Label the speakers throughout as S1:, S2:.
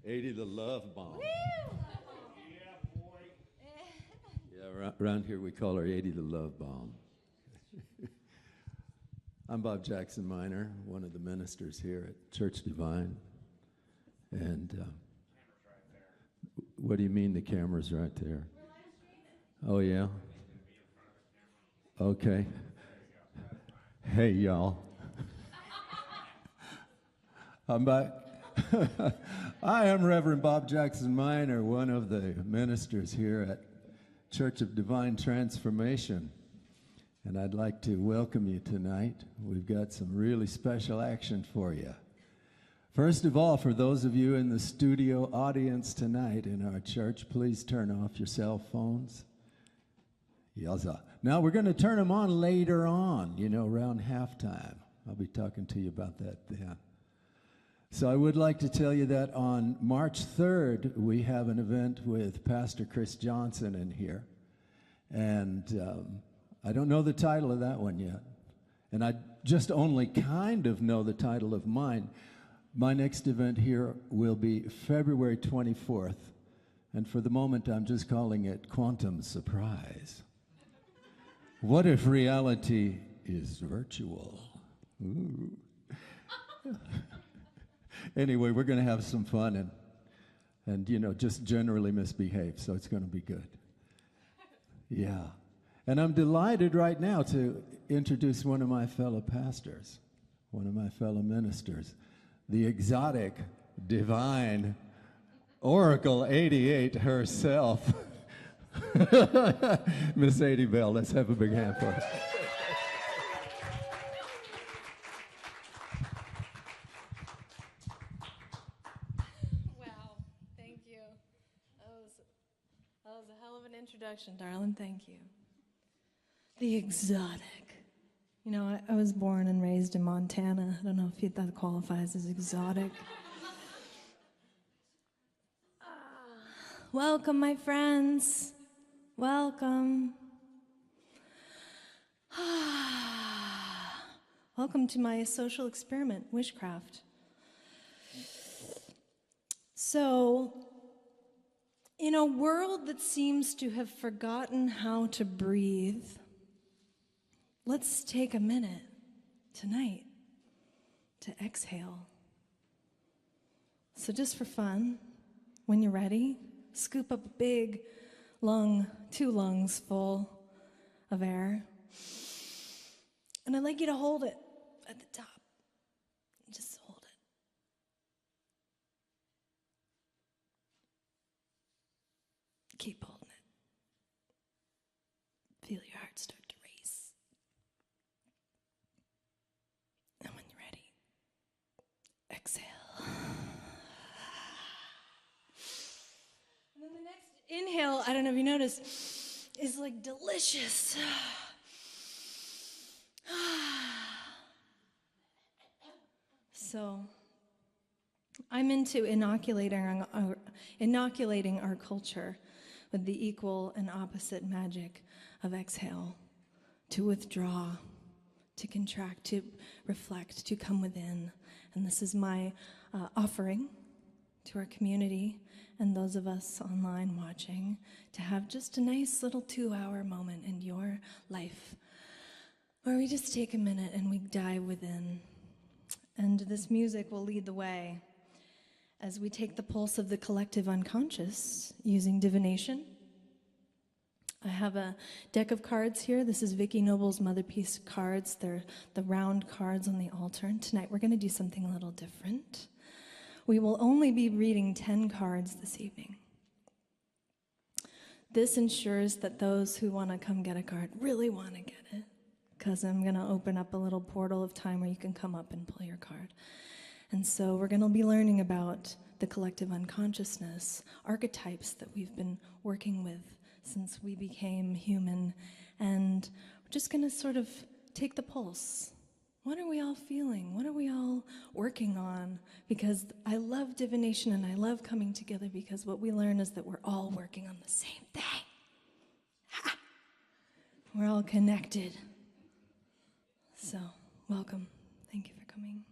S1: Adey the Love Bomb.
S2: Woo!
S3: Yeah, boy.
S1: Yeah, around here we call her Adey the Love Bomb. I'm Bob Jackson Minor, one of the ministers here at Church Divine. And
S3: Camera's right there.
S1: what do you mean the camera's right there?
S2: We're live streaming.
S1: Oh, yeah?
S3: Be in front of the camera.
S1: Okay. Hey, y'all. I'm back. I am Reverend Bob Jackson Minor, one of the ministers here at Church of Divine Transformation. And I'd like to welcome you tonight. We've got some really special action for you. First of all, for those of you in the studio audience tonight in our church, please turn off your cell phones. Yaza. Now, we're going to turn them on later on, around halftime. I'll be talking to you about that then. So I would like to tell you that on March 3rd, we have an event with Pastor Chris Johnson in here. And I don't know the title of that one yet. And I just only kind of know the title of mine. My next event here will be February 24th. And for the moment, I'm just calling it Quantum Surprise. What if reality is virtual? Ooh. Anyway, we're going to have some fun and just generally misbehave, so it's going to be good. Yeah. And I'm delighted right now to introduce one of my fellow pastors, one of my fellow ministers, the exotic, divine Oracle 88 herself, Miss Adey Bell. Let's have a big hand for her.
S2: Wow, thank you. That was a hell of an introduction, darling. Thank you. The exotic. I was born and raised in Montana. I don't know if that qualifies as exotic. Welcome, my friends. Welcome. Welcome to my social experiment, Wishcraft. So, in a world that seems to have forgotten how to breathe, let's take a minute tonight to exhale. So just for fun, when you're ready, scoop up a big lung, 2 lungs full of air. And I'd like you to hold it at the top. Just hold it. Keep holding it. Feel your heart start to race. And when you're ready, exhale. And then the next inhale, I don't know if you noticed, is like delicious. So, I'm into inoculating our culture with the equal and opposite magic of exhale, to withdraw, to contract, to reflect, to come within. And this is my offering to our community and those of us online watching, to have just a nice little 2-hour moment in your life where we just take a minute and we dive within. And this music will lead the way as we take the pulse of the collective unconscious using divination. I have a deck of cards here. This is Vicki Noble's Motherpiece cards. They're the round cards on the altar. And tonight we're going to do something a little different. We will only be reading 10 cards this evening. This ensures that those who want to come get a card really want to get it, because I'm going to open up a little portal of time where you can come up and pull your card. And so we're going to be learning about the collective unconsciousness, archetypes that we've been working with since we became human. And we're just going to sort of take the pulse. What are we all feeling? What are we all working on? Because I love divination and I love coming together, because what we learn is that we're all working on the same thing. Ha! We're all connected. So, welcome. Thank you for coming.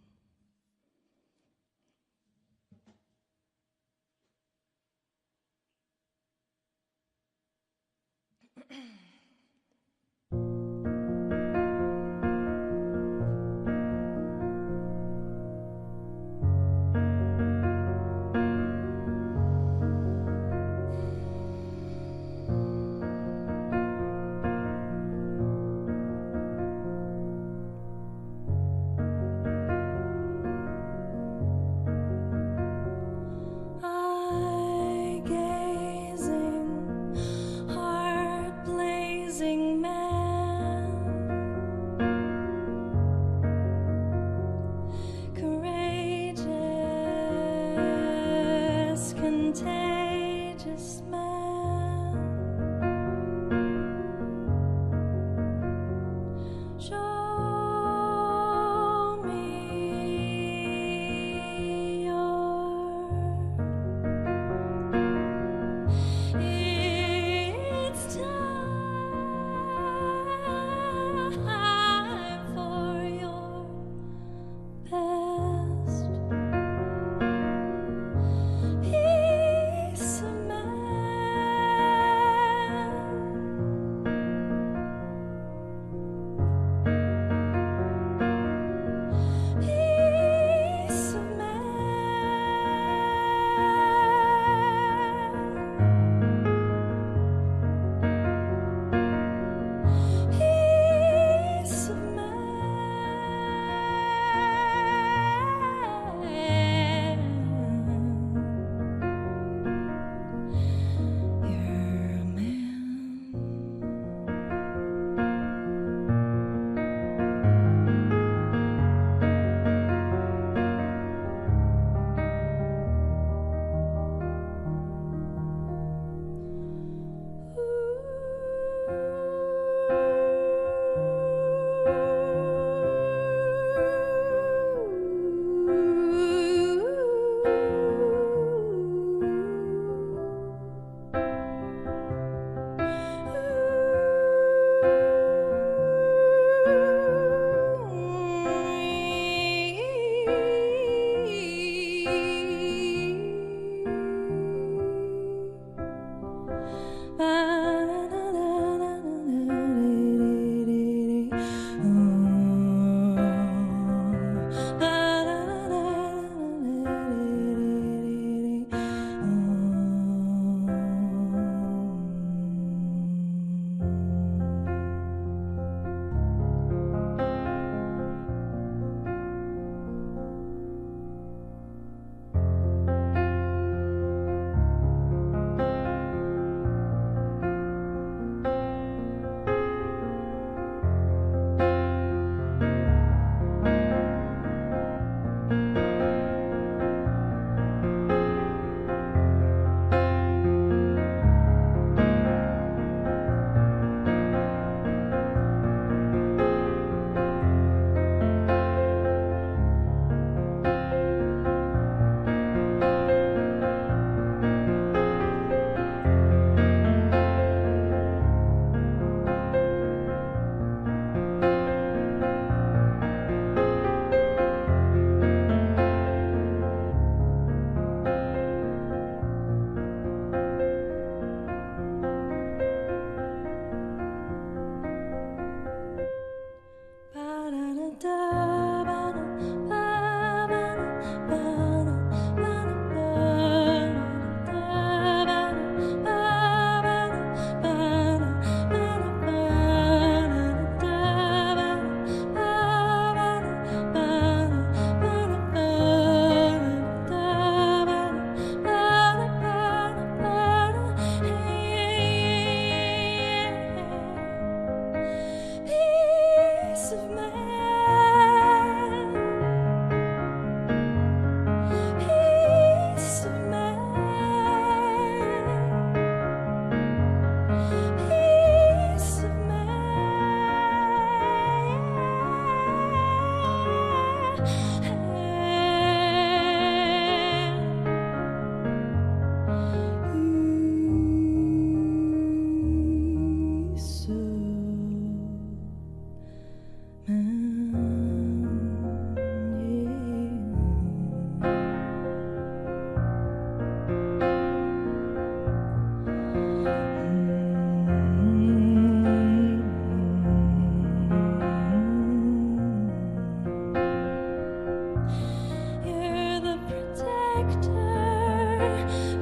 S2: You're the protector,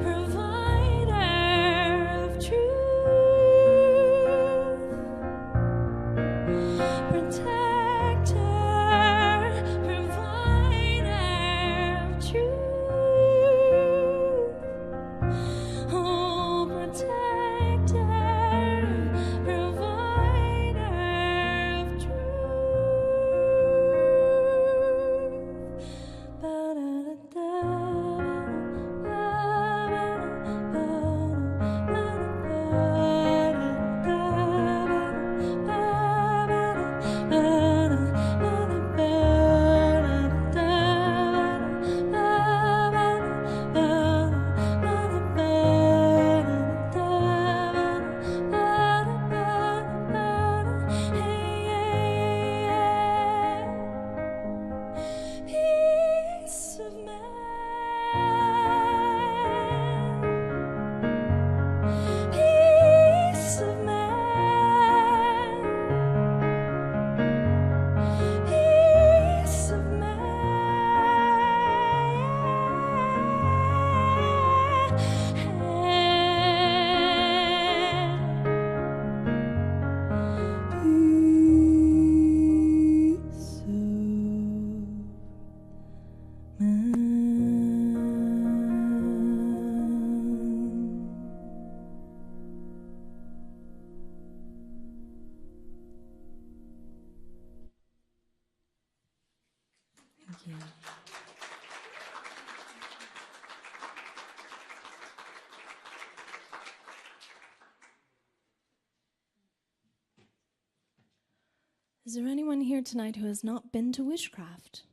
S2: provider of truth. Protector, provider of truth. Oh, protector, provider of truth. Peace of mind, peace of mind, peace of Thank you. Is there anyone here tonight who has not been to Wishcraft?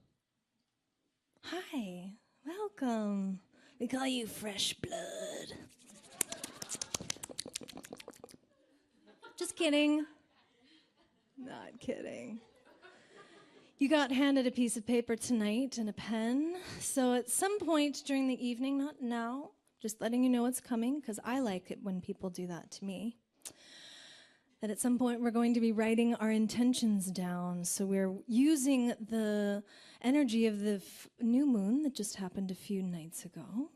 S2: Hi, welcome. We call you Fresh Blood. Just kidding. Not kidding. You got handed a piece of paper tonight and a pen. So at some point during the evening, not now, just letting you know what's coming, because I like it when people do that to me, that at some point we're going to be writing our intentions down. So we're using the energy of the new moon that just happened a few nights ago.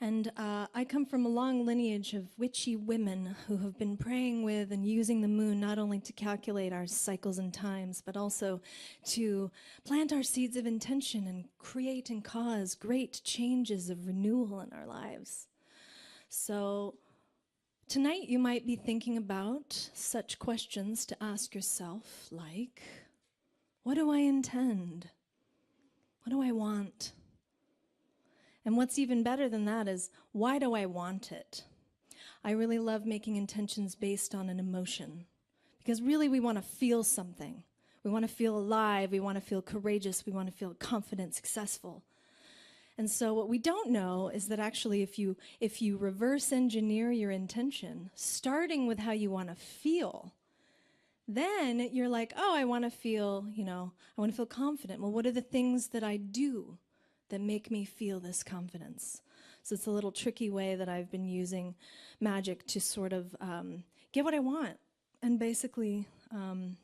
S2: And I come from a long lineage of witchy women who have been praying with and using the moon not only to calculate our cycles and times, but also to plant our seeds of intention and create and cause great changes of renewal in our lives. So tonight you might be thinking about such questions to ask yourself, like, what do I intend? What do I want? And what's even better than that is, why do I want it? I really love making intentions based on an emotion, because really we want to feel something. We want to feel alive, we want to feel courageous, we want to feel confident, successful. And so what we don't know is that actually if you reverse engineer your intention, starting with how you want to feel, then you're like, oh, I want to feel, I want to feel confident. Well, what are the things that I do that make me feel this confidence? So it's a little tricky way that I've been using magic to sort of get what I want and basically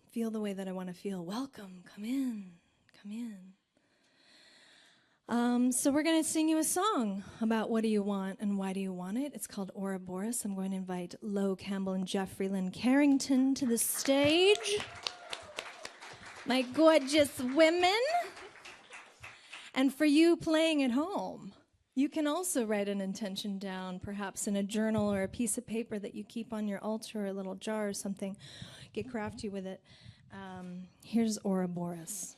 S2: feel the way that I want to feel. Welcome, come in, come in. So we're going to sing you a song about what do you want and why do you want it. It's called Ouroboros. I'm going to invite Lo Campbell and Jeffrey Lynn Carrington to the stage. My gorgeous women. And for you playing at home, you can also write an intention down, perhaps in a journal or a piece of paper that you keep on your altar or a little jar or something. Get crafty with it. Here's Ouroboros.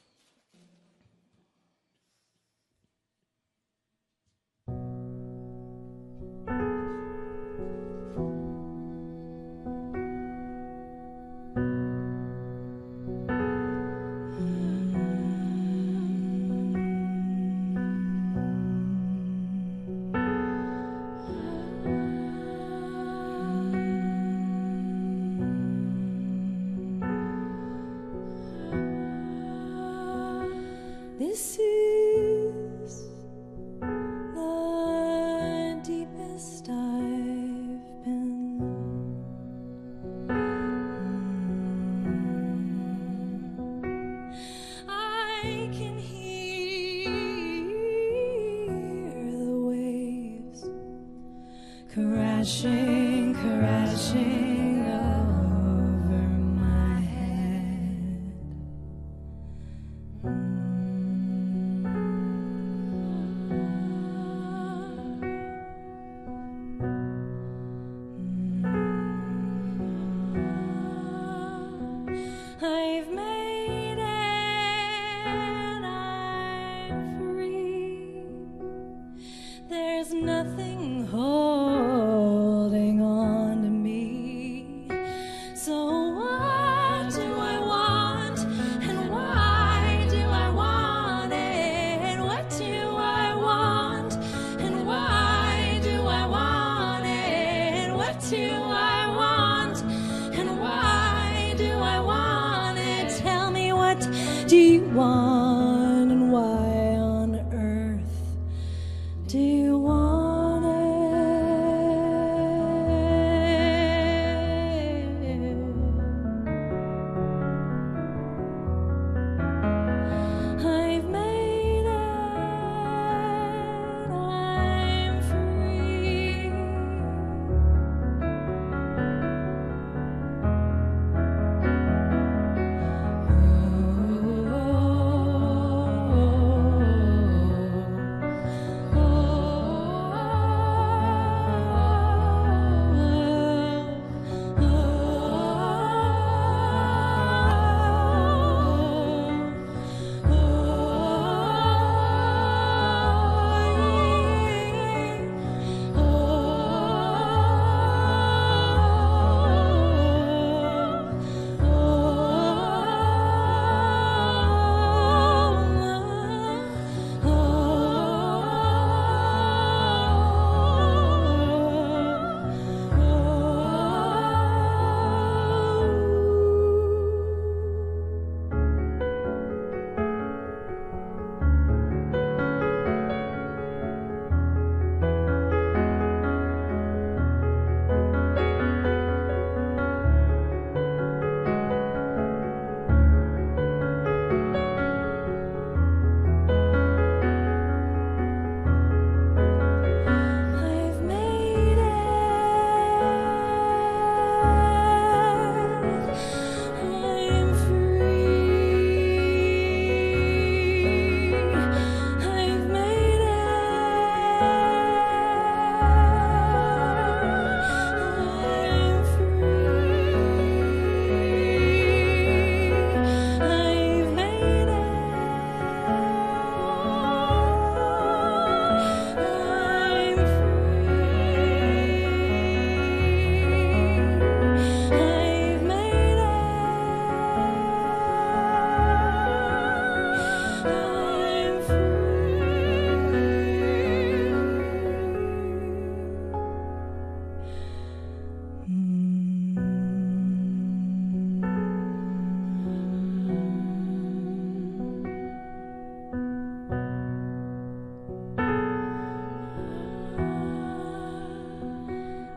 S2: This is the deepest I've been. I can hear crashing, crashing over my head. I've made it, I'm free. There's nothing holding on to me. So what do I want, and why do I want it? What do I want, and why do I want it? What do I want, and why do I want it? Tell me, what do you want, and why on earth do you want it? I've made it, I'm free. I've made it, I'm free. I've made it, I'm free. I've made it, I'm free. I've made it, I'm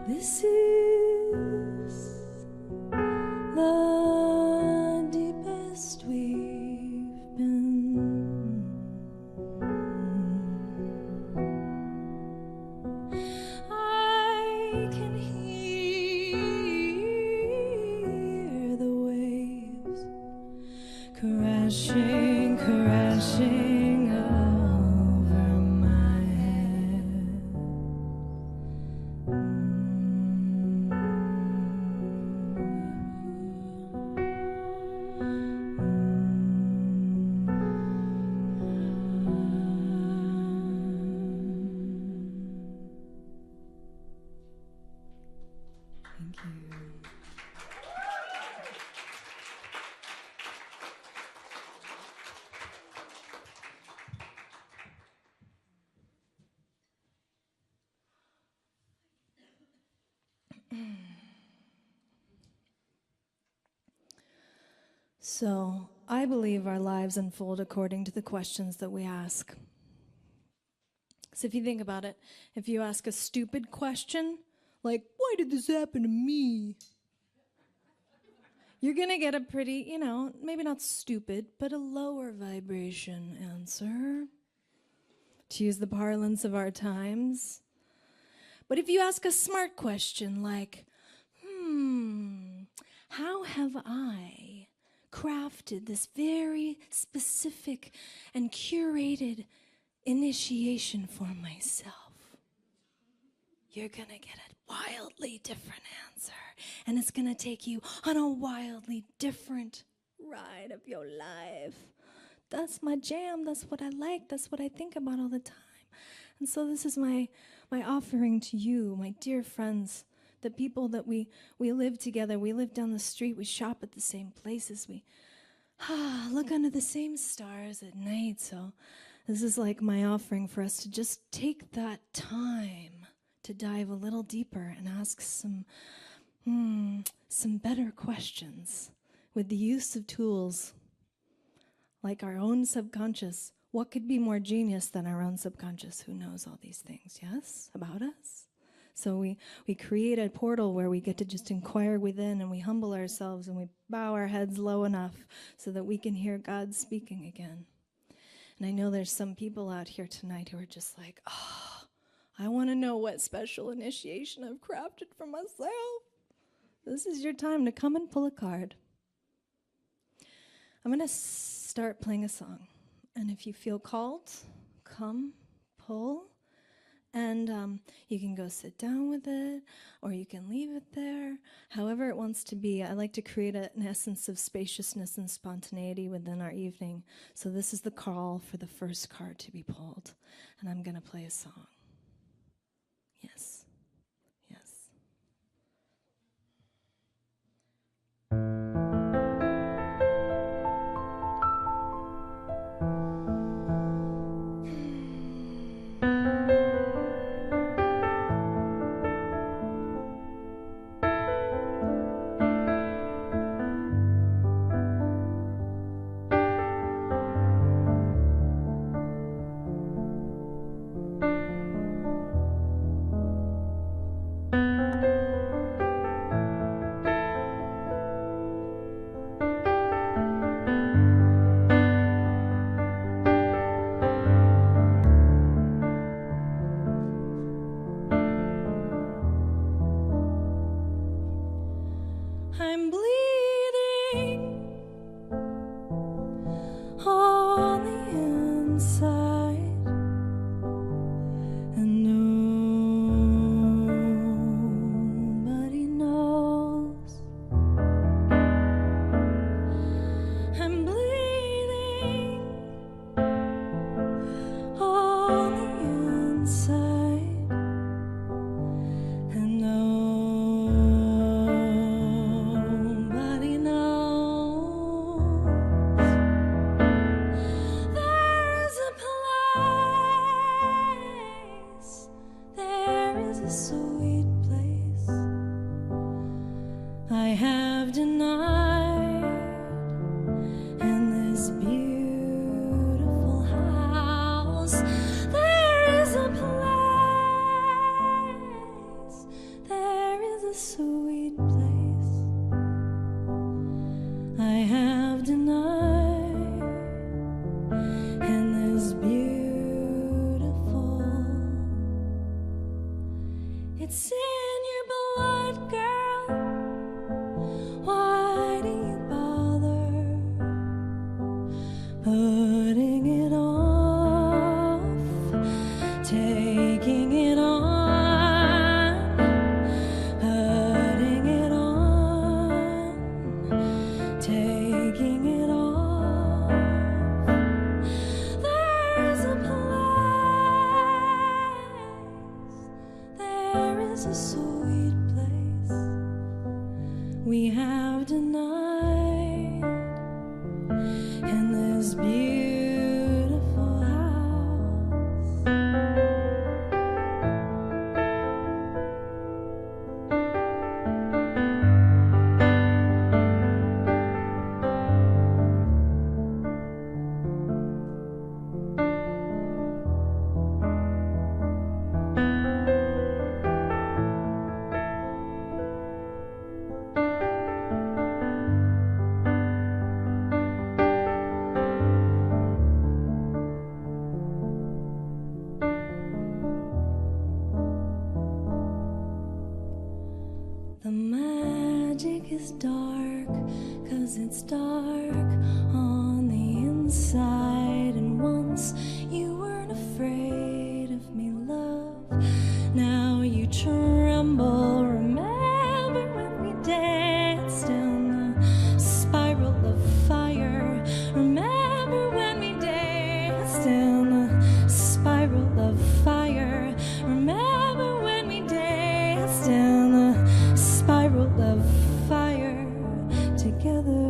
S2: This is the deepest we've been. I can hear the waves crashing, crashing over my head. Thank you. So, I believe our lives unfold according to the questions that we ask. So if you think about it, if you ask a stupid question, like, why did this happen to me? You're going to get a pretty, maybe not stupid, but a lower vibration answer, to use the parlance of our times. But if you ask a smart question like, how have I crafted this very specific and curated initiation for myself? You're going to get a wildly different answer. And it's going to take you on a wildly different ride of your life. That's my jam. That's what I like. That's what I think about all the time. And so this is my offering to you, my dear friends, the people that we live together. We live down the street. We shop at the same places. We look under the same stars at night. So this is like my offering for us to just take that time to dive a little deeper and ask some better questions with the use of tools like our own subconscious. What could be more genius than our own subconscious who knows all these things, yes, about us? So we create a portal where we get to just inquire within, and we humble ourselves and we bow our heads low enough so that we can hear God speaking again. And I know there's some people out here tonight who are just like, I want to know what special initiation I've crafted for myself. This is your time to come and pull a card. I'm going to start playing a song. And if you feel called, come, pull. And you can go sit down with it, or you can leave it there, however it wants to be. I like to create an essence of spaciousness and spontaneity within our evening. So this is the call for the first card to be pulled. And I'm going to play a song. Yes. Yes. I'm bleeding on the inside, and nobody knows. I'm bleeding on the inside, and nobody knows. There's a place, there is a sweet place I have denied in this beautiful house. There is a place, there is a sweet place I have denied in this beautiful. It's in your blood, girl. Why do you bother putting it off, taking it on, putting it on, taking it off? There's a place, there is a sweet place we have denied in this beautiful dark, 'cause it's dark on the inside. And once you weren't afraid of me, love. Now you tremble. Remember when we danced in the spiral of fire? Remember when we danced in the spiral of fire? Remember when we danced in the spiral of fire together?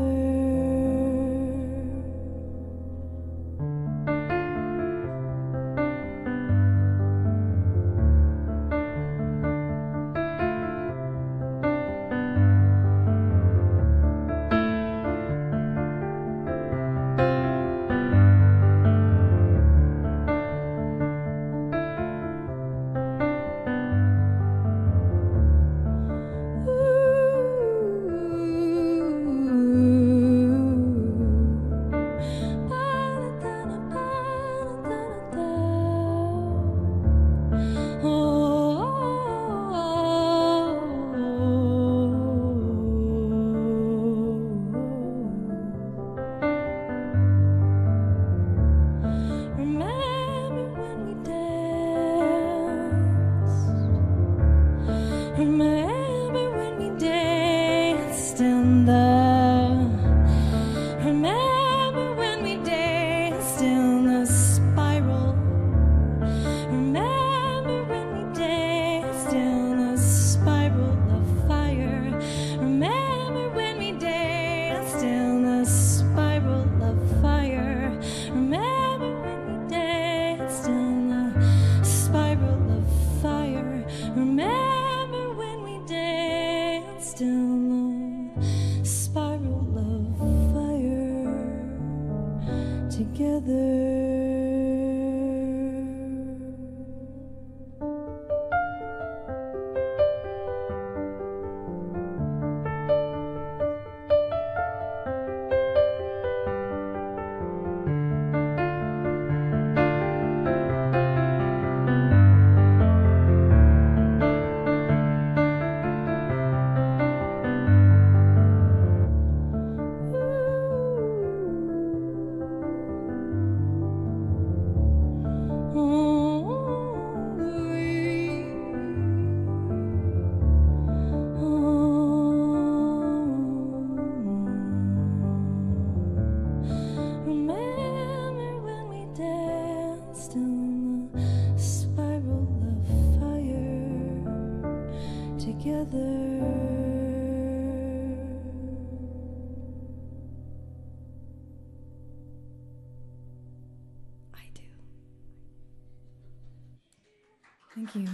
S2: Thank you.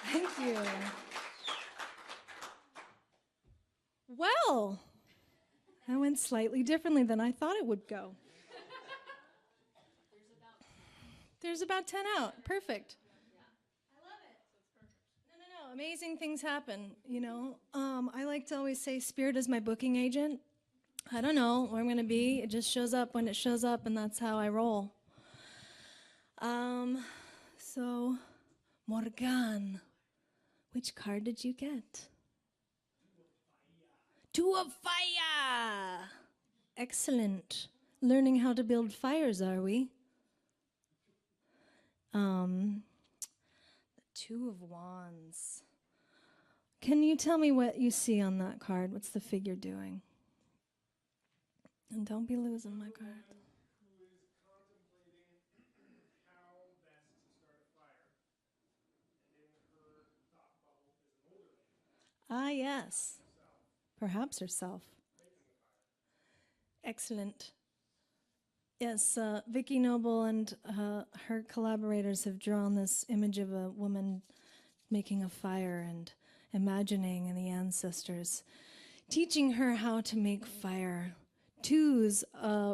S2: Thank you. Well, that went slightly differently than I thought it would go. There's about 10 out. Perfect. I love it. No. Amazing things happen, you know. I like to always say spirit is my booking agent. I don't know where I'm going to be. It just shows up when it shows up, and that's how I roll. So, Morgan, which card did you get? Two of fire! Excellent. Learning how to build fires, are we? The Two of Wands. Can you tell me what you see on that card? What's the figure doing? And don't be losing my card. Ah, yes. Perhaps herself. Excellent. Yes, Vicky Noble and her collaborators have drawn this image of a woman making a fire and imagining the ancestors, teaching her how to make fire. Twos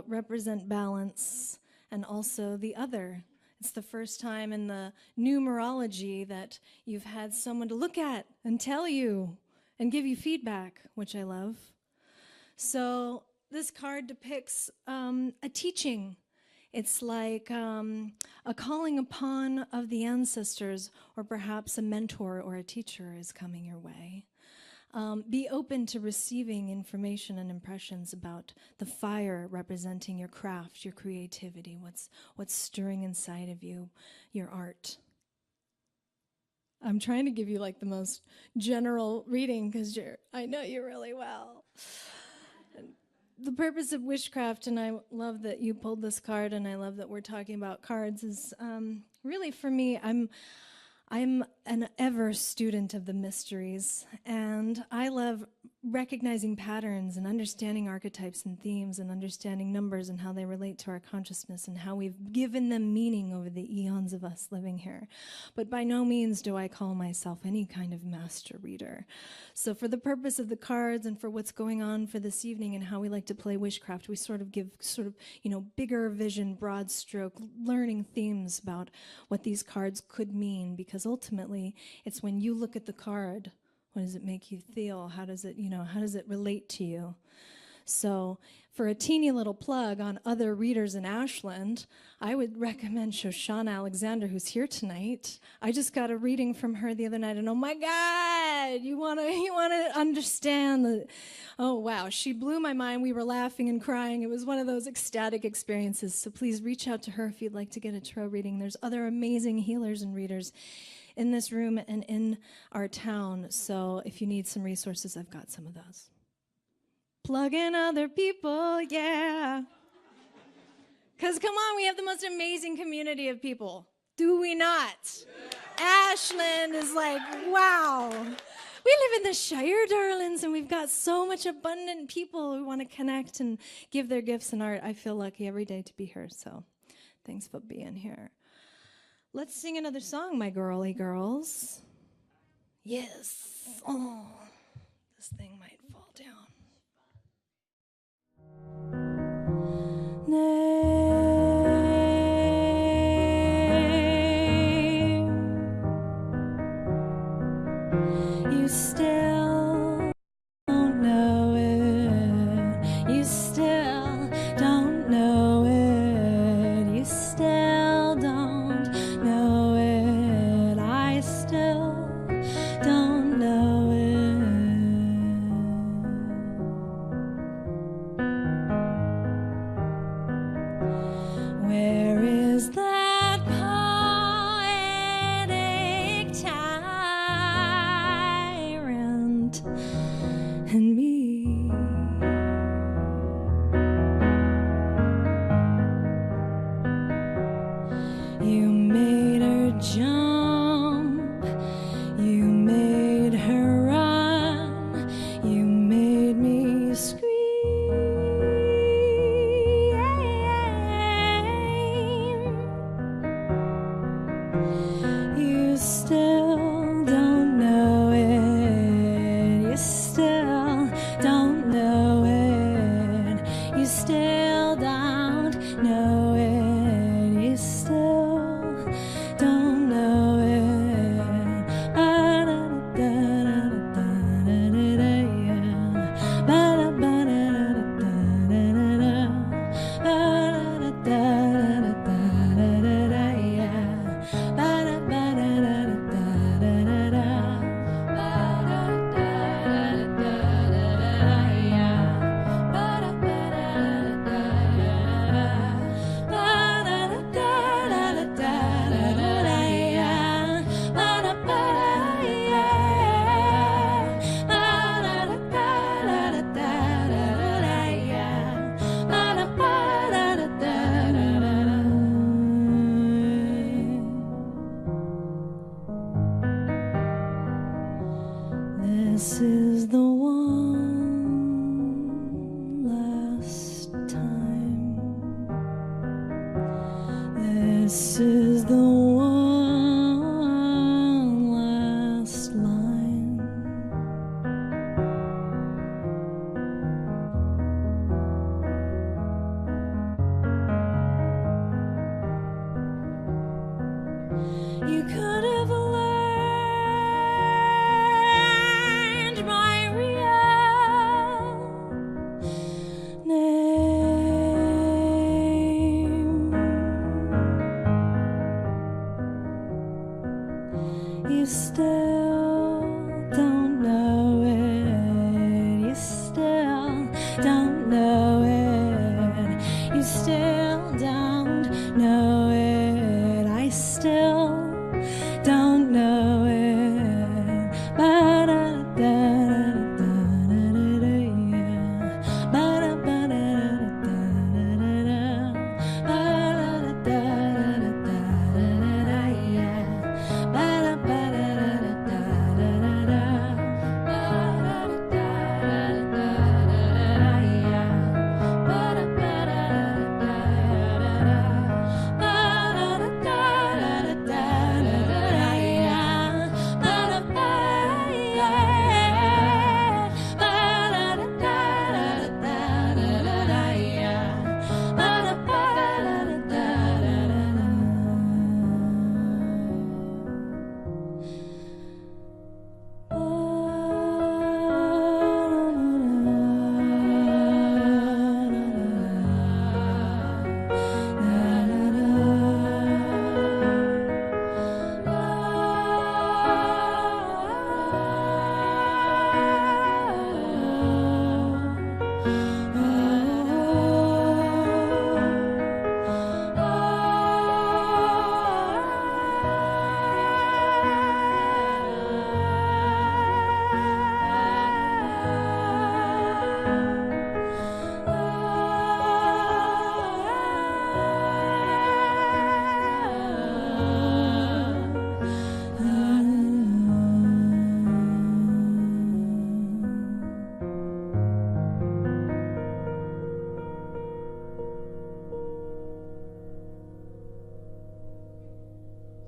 S2: represent balance and also the other. It's the first time in the numerology that you've had someone to look at and tell you and give you feedback, which I love. So this card depicts a teaching. It's like a calling upon of the ancestors, or perhaps a mentor or a teacher is coming your way. Be open to receiving information and impressions about the fire representing your craft, your creativity, what's stirring inside of you, your art. I'm trying to give you like the most general reading because I know you really well. The purpose of witchcraft, and I love that you pulled this card, and I love that we're talking about cards, is really for me, I'm an ever student of the mysteries, and I love recognizing patterns and understanding archetypes and themes and understanding numbers and how they relate to our consciousness and how we've given them meaning over the eons of us living here. But by no means do I call myself any kind of master reader. So for the purpose of the cards and for what's going on for this evening and how we like to play witchcraft, we sort of give bigger vision, broad stroke, learning themes about what these cards could mean, because ultimately it's when you look at the card, what does it make you feel? How does it relate to you? So for a teeny little plug on other readers in Ashland, I would recommend Shoshana Alexander, who's here tonight. I just got a reading from her the other night, and oh my God, you want to understand oh wow, she blew my mind. We were laughing and crying. It was one of those ecstatic experiences. So please reach out to her if you'd like to get a tarot reading. There's other amazing healers and readers in this room and in our town. So if you need some resources, I've got some of those. Plug in other people, yeah. Because come on, we have the most amazing community of people. Do we not? Yeah. Ashland is like, wow. We live in the Shire, darlings, and we've got so much abundant people who want to connect and give their gifts and art. I feel lucky every day to be here, so thanks for being here. Let's sing another song, my girly girls. Yes. Oh, this thing might fall down. Name. You still don't know it. You still don't know it. You still don't know it. I still don't know it. Where is that poetic tyrant in me? You made her jump, you made her run, you made me scream. You still don't know it, you still don't know it, you still don't know it, you still don't know it. This is the one last time. This is the one last line. You could have learned my real name. don't know it. You still don't know it. I still don't know it.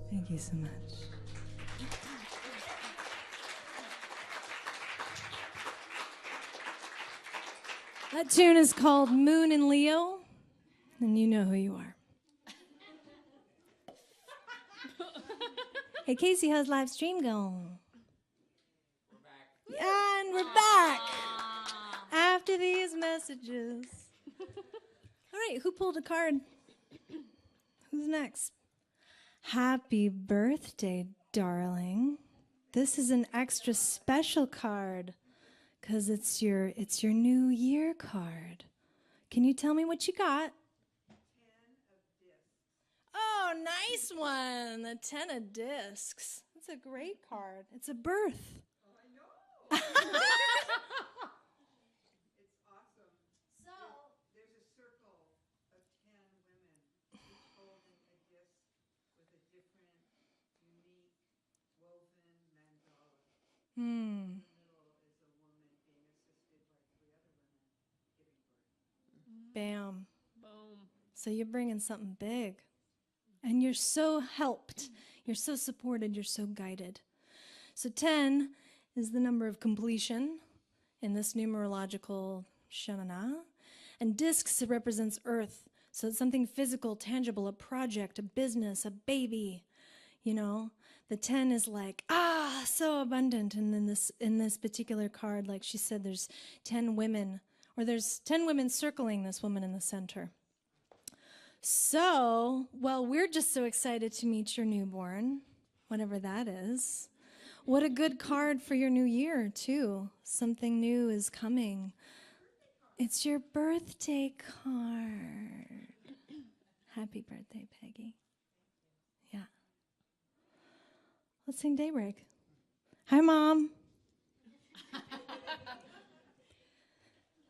S2: Thank you so much. That tune is called Moon and Leo, and you know who you are. Hey, Casey, how's live stream going?
S3: We're back.
S2: And we're back after these messages. All right, who pulled a card? Who's next? Happy birthday, darling. This is an extra special card because it's your new year card. Can you tell me what you got? 10 of discs. Oh, nice one. The 10 of discs. That's a great card. It's a birth.
S4: Oh, I know. It's awesome. So there's a circle of 10 women, each holding a disc with a different, unique, woven mandala. In the middle is a woman being assisted by 3 other women giving birth.
S2: Bam.
S5: Boom.
S2: So you're bringing something big. And you're so helped. You're so supported. You're so guided. So 10 is the number of completion in this numerological shanana. And discs, it represents earth. So it's something physical, tangible, a project, a business, a baby. You know, the 10 is like, so abundant. And then in this particular card, like she said, there's 10 women, or there's 10 women circling this woman in the center. So, well, we're just so excited to meet your newborn, whatever that is. What a good card for your new year, too. Something new is coming. It's your birthday card. Happy birthday, Peggy. Yeah. Let's sing Daybreak. Hi, Mom.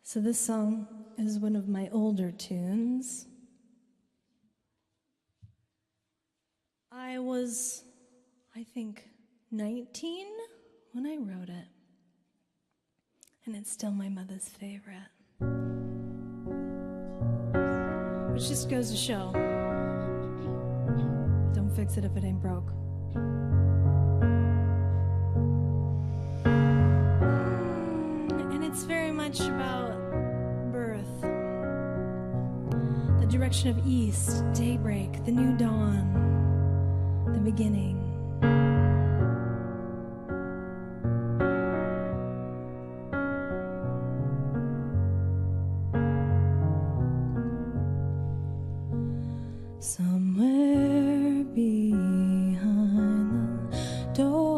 S2: So this song is one of my older tunes. I was, I think, 19 when I wrote it. And it's still my mother's favorite. Which just goes to show, don't fix it if it ain't broke. And it's very much about birth. The direction of east, daybreak, the new dawn. The beginning. Somewhere behind the door,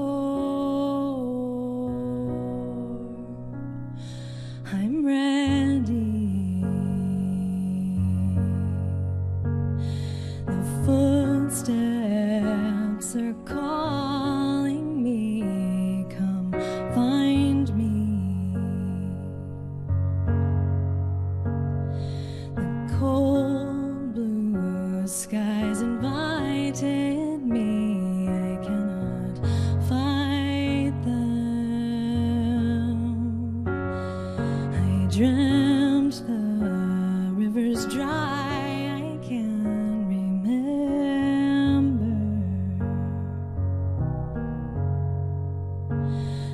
S2: I'm ready cold blue skies invited me. I cannot fight them. I dreamt the rivers dry. I can remember.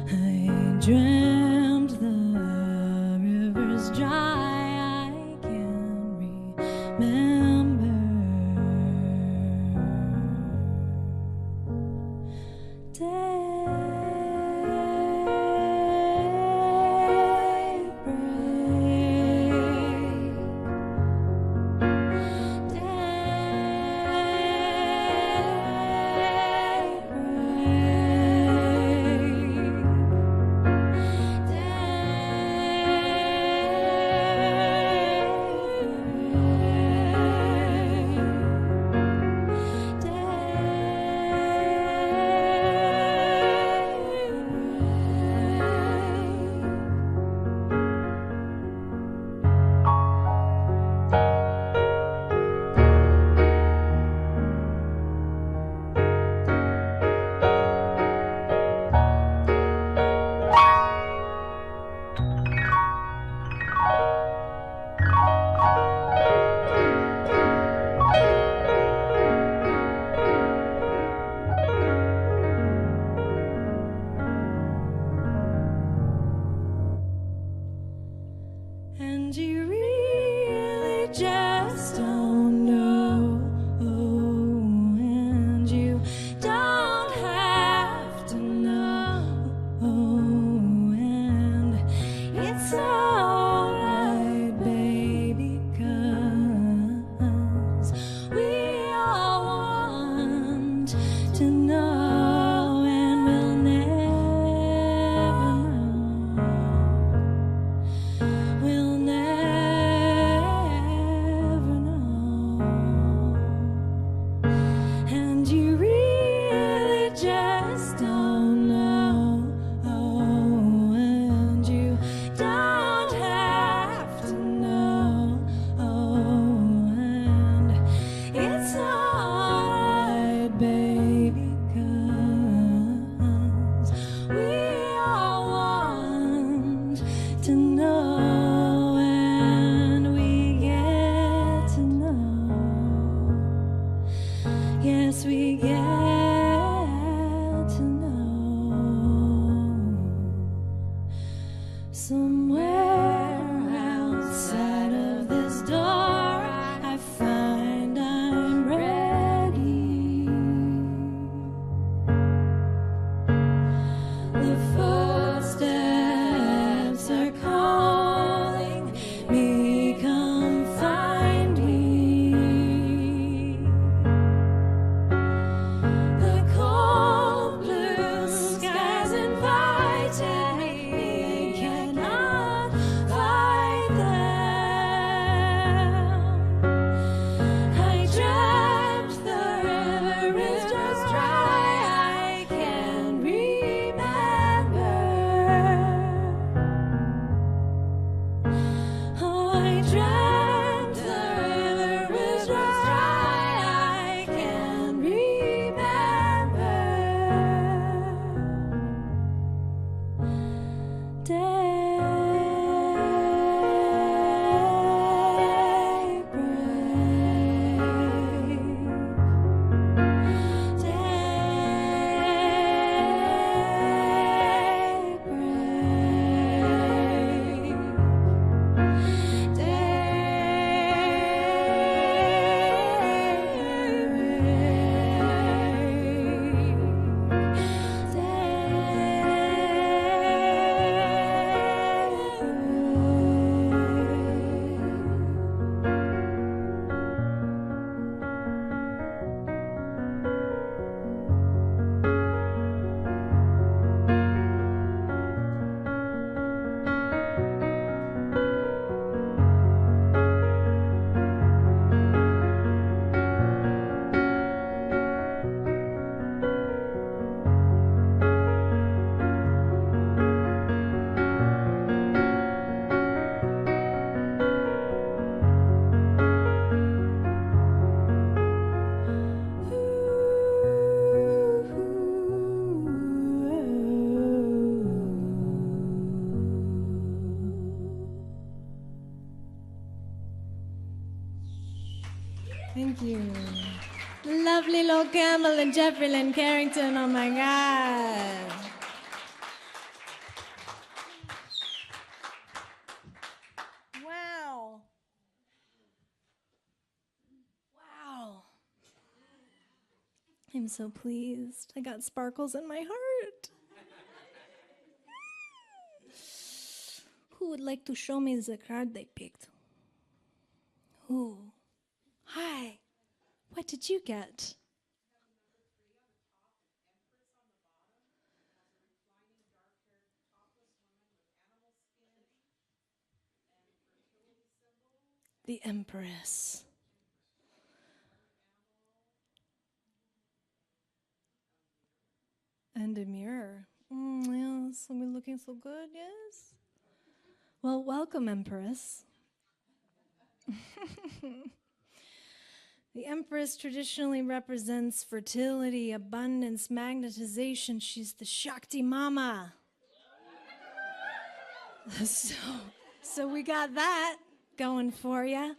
S2: I dreamt the rivers dry. And you really just Thank you. Lovely Lo Campbell and Jeffrey Lynn Carrington. Oh my God. Wow. Wow. I'm so pleased. I got sparkles in my heart. Who would like to show me the card they picked? Who? Hi. What did you get? The Empress. And a mirror. Yes, are we looking so good? Yes. Well, welcome, Empress. The Empress traditionally represents fertility, abundance, magnetization. She's the Shakti Mama. So we got that going for you.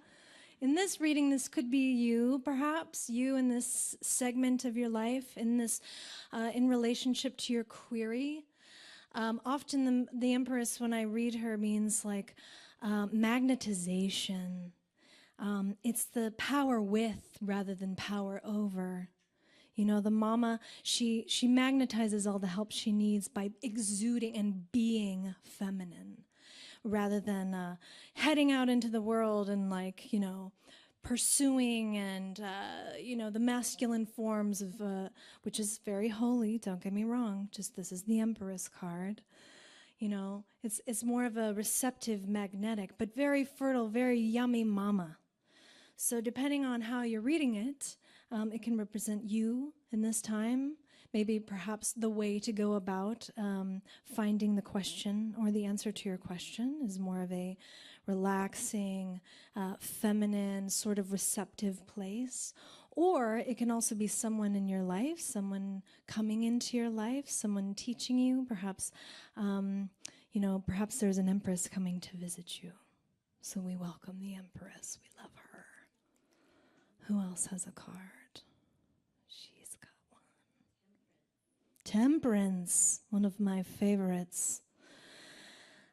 S2: In this reading, this could be you, perhaps, you in this segment of your life, in this, in relationship to your query. Often the Empress, when I read her, means like magnetization. It's the power with rather than power over. You know, the mama, she magnetizes all the help she needs by exuding and being feminine, rather than heading out into the world and, like, you know, pursuing and, you know, the masculine forms of, which is very holy, don't get me wrong, just this is the Empress card. You know, it's more of a receptive magnetic, but very fertile, very yummy mama. So depending on how you're reading it, it can represent you in this time, maybe perhaps the way to go about finding the question or the answer to your question is more of a relaxing, feminine, sort of receptive place. Or it can also be someone in your life, someone coming into your life, someone teaching you, perhaps, you know, perhaps there's an Empress coming to visit you. So we welcome the Empress. We love her. Who else has a card? She's got one. Temperance, one of my favorites.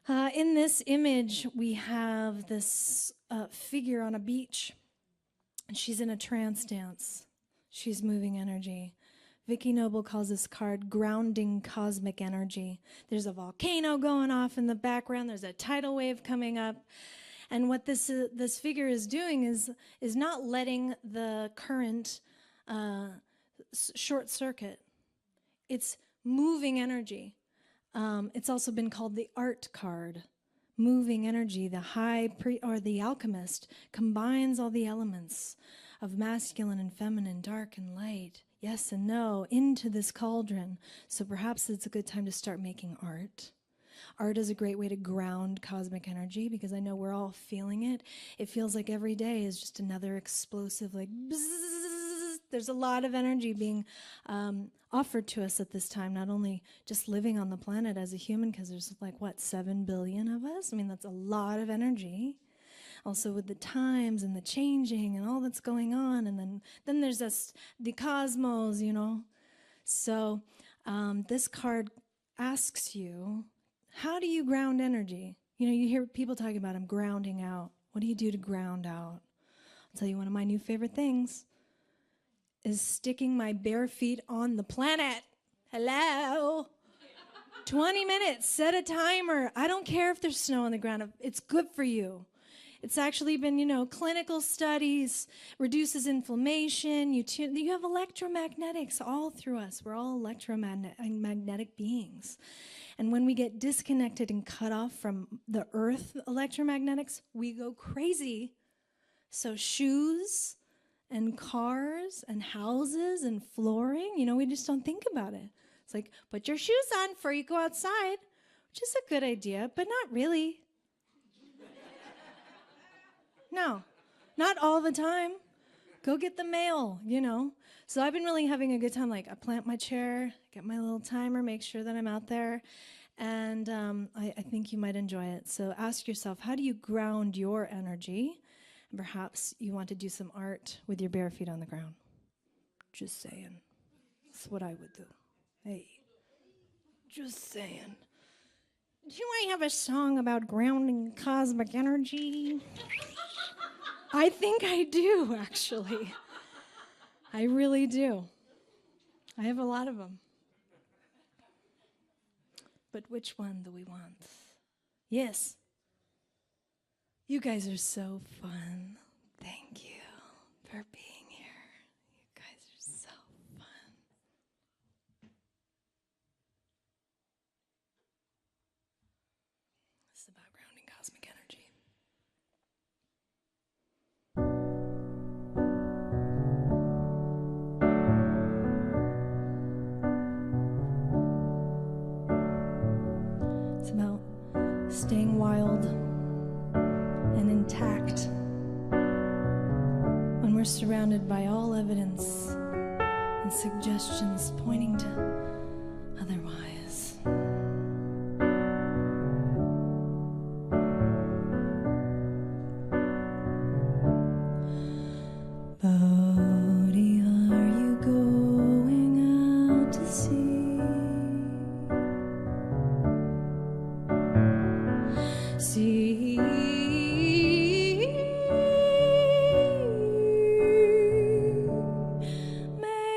S2: In this image, we have this figure on a beach. And she's in a trance dance. She's moving energy. Vicky Noble calls this card grounding cosmic energy. There's a volcano going off in the background. There's a tidal wave coming up. And what this figure is doing is not letting the current short circuit. It's moving energy. It's also been called the art card. Moving energy, the alchemist combines all the elements of masculine and feminine, dark and light, yes and no, into this cauldron. So perhaps it's a good time to start making art. Art is a great way to ground cosmic energy because I know we're all feeling it. It feels like every day is just another explosive, like, bzzz. There's a lot of energy being offered to us at this time, not only just living on the planet as a human, because there's like, what, 7 billion of us? I mean, that's a lot of energy. Also with the times and the changing and all that's going on. And then there's the cosmos, you know. So this card asks you, how do you ground energy? You know, you hear people talking about, I'm grounding out. What do you do to ground out? I'll tell you, one of my new favorite things is sticking my bare feet on the planet. Hello? 20 minutes, set a timer. I don't care if there's snow on the ground. It's good for you. It's actually been, you know, clinical studies, reduces inflammation. You have electromagnetics all through us. We're all electromagnetic beings. And when we get disconnected and cut off from the earth electromagnetics, we go crazy. So shoes and cars and houses and flooring, you know, we just don't think about it. It's like, put your shoes on before you go outside, which is a good idea, but not really. No, not all the time. Go get the mail, you know. So I've been really having a good time. Like, I plant my chair, get my little timer, make sure that I'm out there. And I think you might enjoy it. So ask yourself, how do you ground your energy? And perhaps you want to do some art with your bare feet on the ground. Just saying. That's what I would do. Hey. Just saying. Do I have a song about grounding cosmic energy? I think I do, actually. I really do. I have a lot of them. But which one do we want? Yes. You guys are so fun. Thank you for being here. You guys are so fun. This is about grounding cosmic energy. It's about staying wild and intact when we're surrounded by all evidence and suggestions pointing to otherwise. Bodhi, are you going out to sea? See, maybe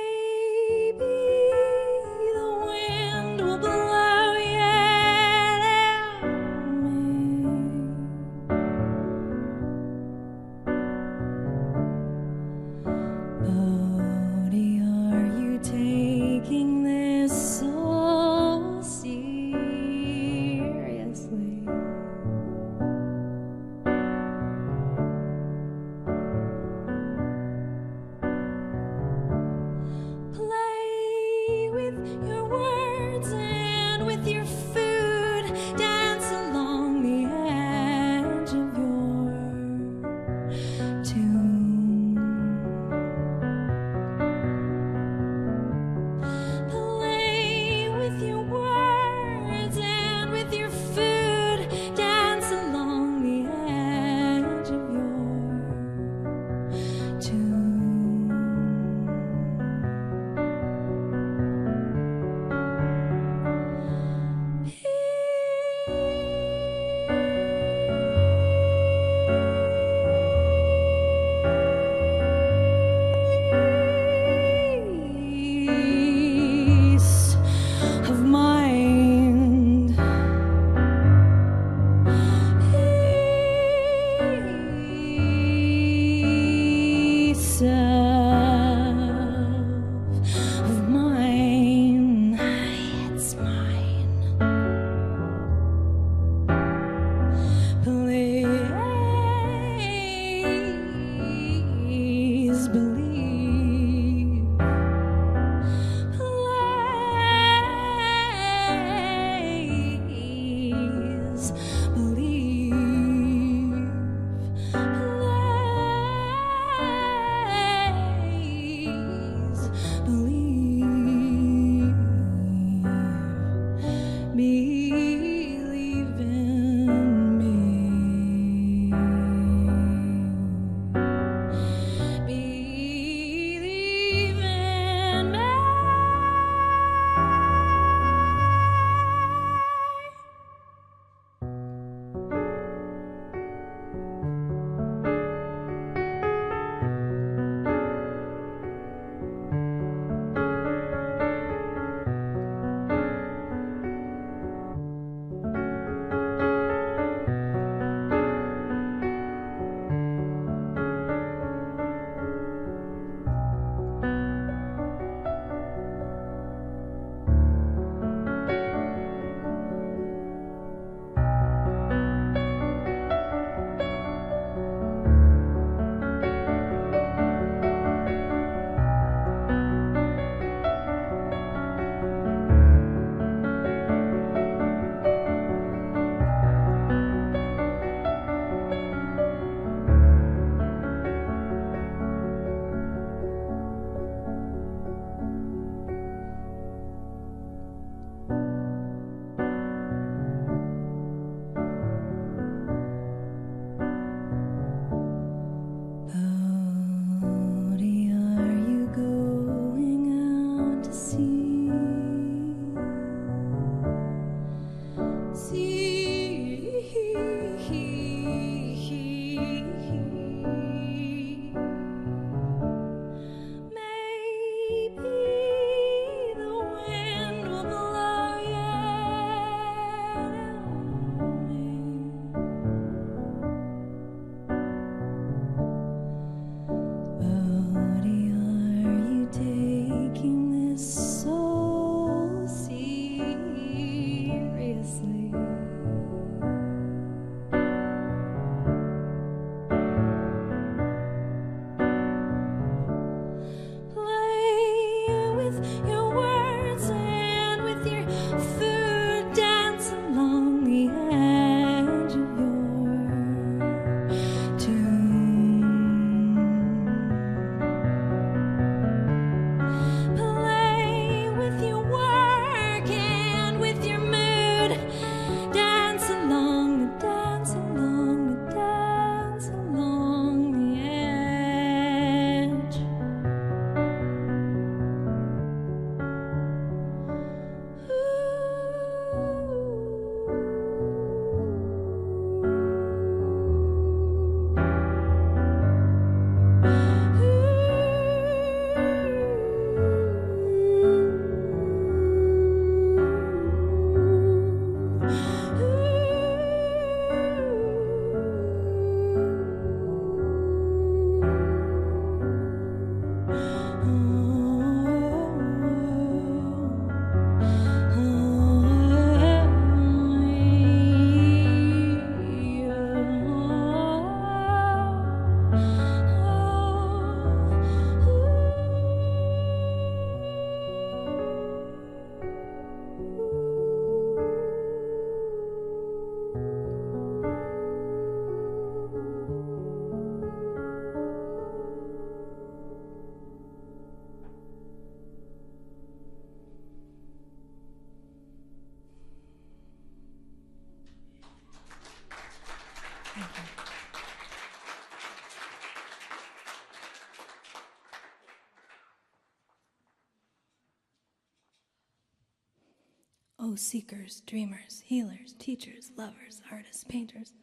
S2: Oh, seekers, dreamers, healers, teachers, lovers, artists, painters,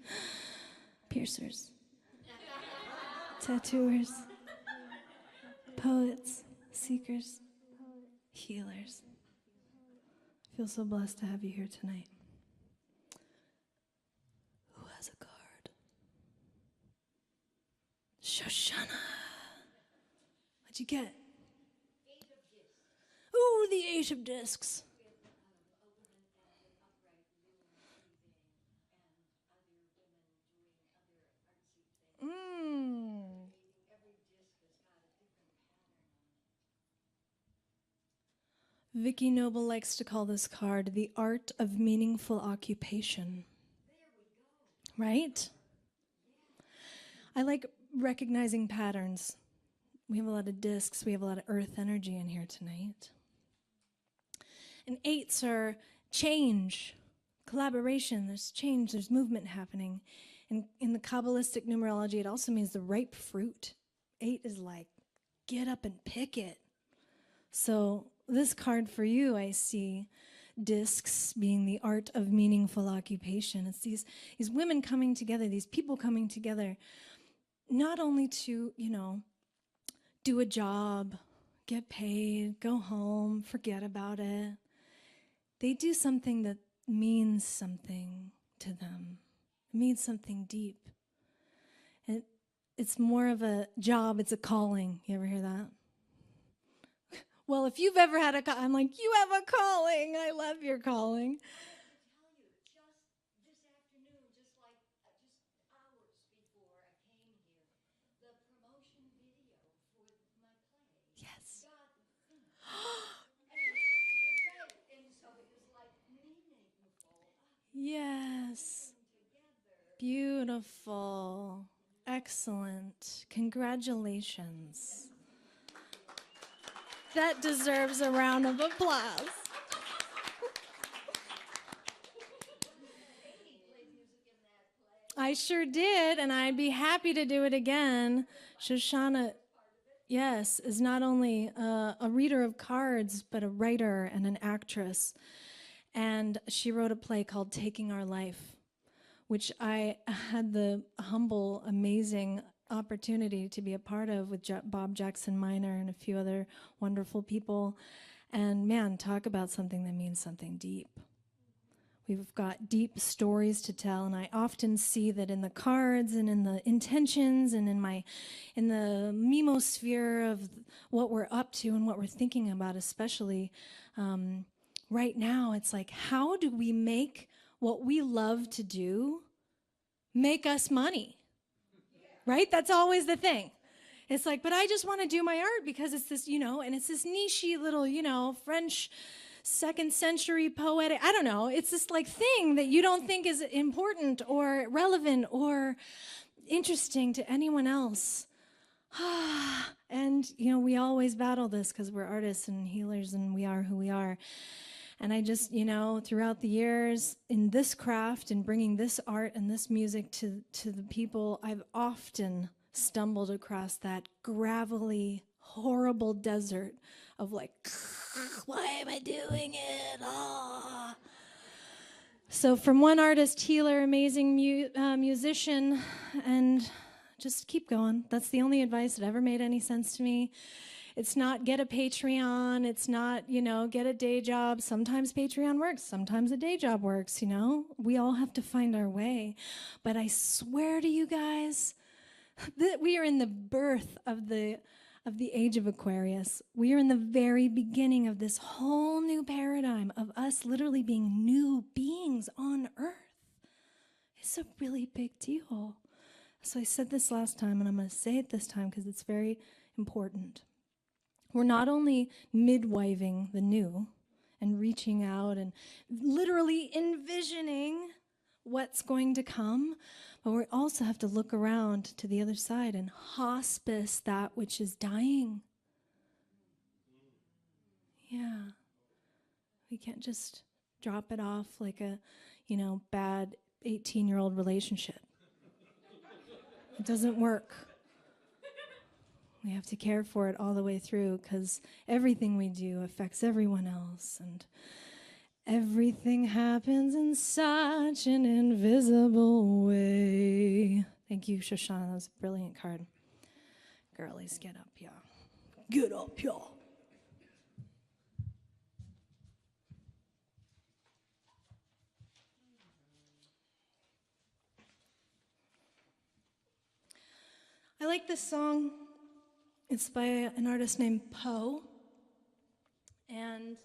S2: piercers, tattooers, poets, seekers, healers. I feel so blessed to have you here tonight. Who has a card? Shoshana. What'd you get? Ooh, the Eight of Discs. Vicky Noble likes to call this card the art of meaningful occupation. Right? I like recognizing patterns. We have a lot of discs. We have a lot of earth energy in here tonight. And eights are change, collaboration. There's change. There's movement happening. And in the Kabbalistic numerology, it also means the ripe fruit. 8 is like, get up and pick it. So this card for you, I see discs being the art of meaningful occupation. It's these women coming together, these people coming together, not only to, do a job, get paid, go home, forget about it. They do something that means something to them. It means something deep. It's more of a job, it's a calling. You ever hear that? Well, if you've ever had I'm like, you have a calling. I love your calling. Yes. Beautiful. Excellent. Congratulations. That deserves a round of applause. I sure did, and I'd be happy to do it again. Shoshana, yes, is not only a reader of cards, but a writer and an actress. And she wrote a play called Taking Our Life, which I had the humble, amazing opportunity to be a part of with Bob Jackson Minor and a few other wonderful people. And man, talk about something that means something deep. We've got deep stories to tell, and I often see that in the cards and in the intentions and in the memosphere of what we're up to and what we're thinking about, especially right now. It's like, how do we make what we love to do make us money? Right? That's always the thing. It's like, but I just want to do my art because it's this, and it's this niche-y little, French second century poetic, I don't know. It's this like thing that you don't think is important or relevant or interesting to anyone else. And, we always battle this because we're artists and healers and we are who we are. And I just, throughout the years in this craft and bringing this art and this music to the people, I've often stumbled across that gravelly, horrible desert of like, why am I doing it? Oh. So from one artist, healer, amazing musician, and just keep going. That's the only advice that ever made any sense to me. It's not get a Patreon. It's not, get a day job. Sometimes Patreon works. Sometimes a day job works, We all have to find our way. But I swear to you guys that we are in the birth of the age of Aquarius. We are in the very beginning of this whole new paradigm of us literally being new beings on Earth. It's a really big deal. So I said this last time, and I'm going to say it this time because it's very important. We're not only midwiving the new and reaching out and literally envisioning what's going to come, but we also have to look around to the other side and hospice that which is dying. Yeah. We can't just drop it off like a, bad 18-year-old relationship. It doesn't work. We have to care for it all the way through because everything we do affects everyone else, and everything happens in such an invisible way. Thank you, Shoshana. That was a brilliant card. Girlies, get up, y'all. Get up, y'all. I like this song. It's by an artist named Poe. And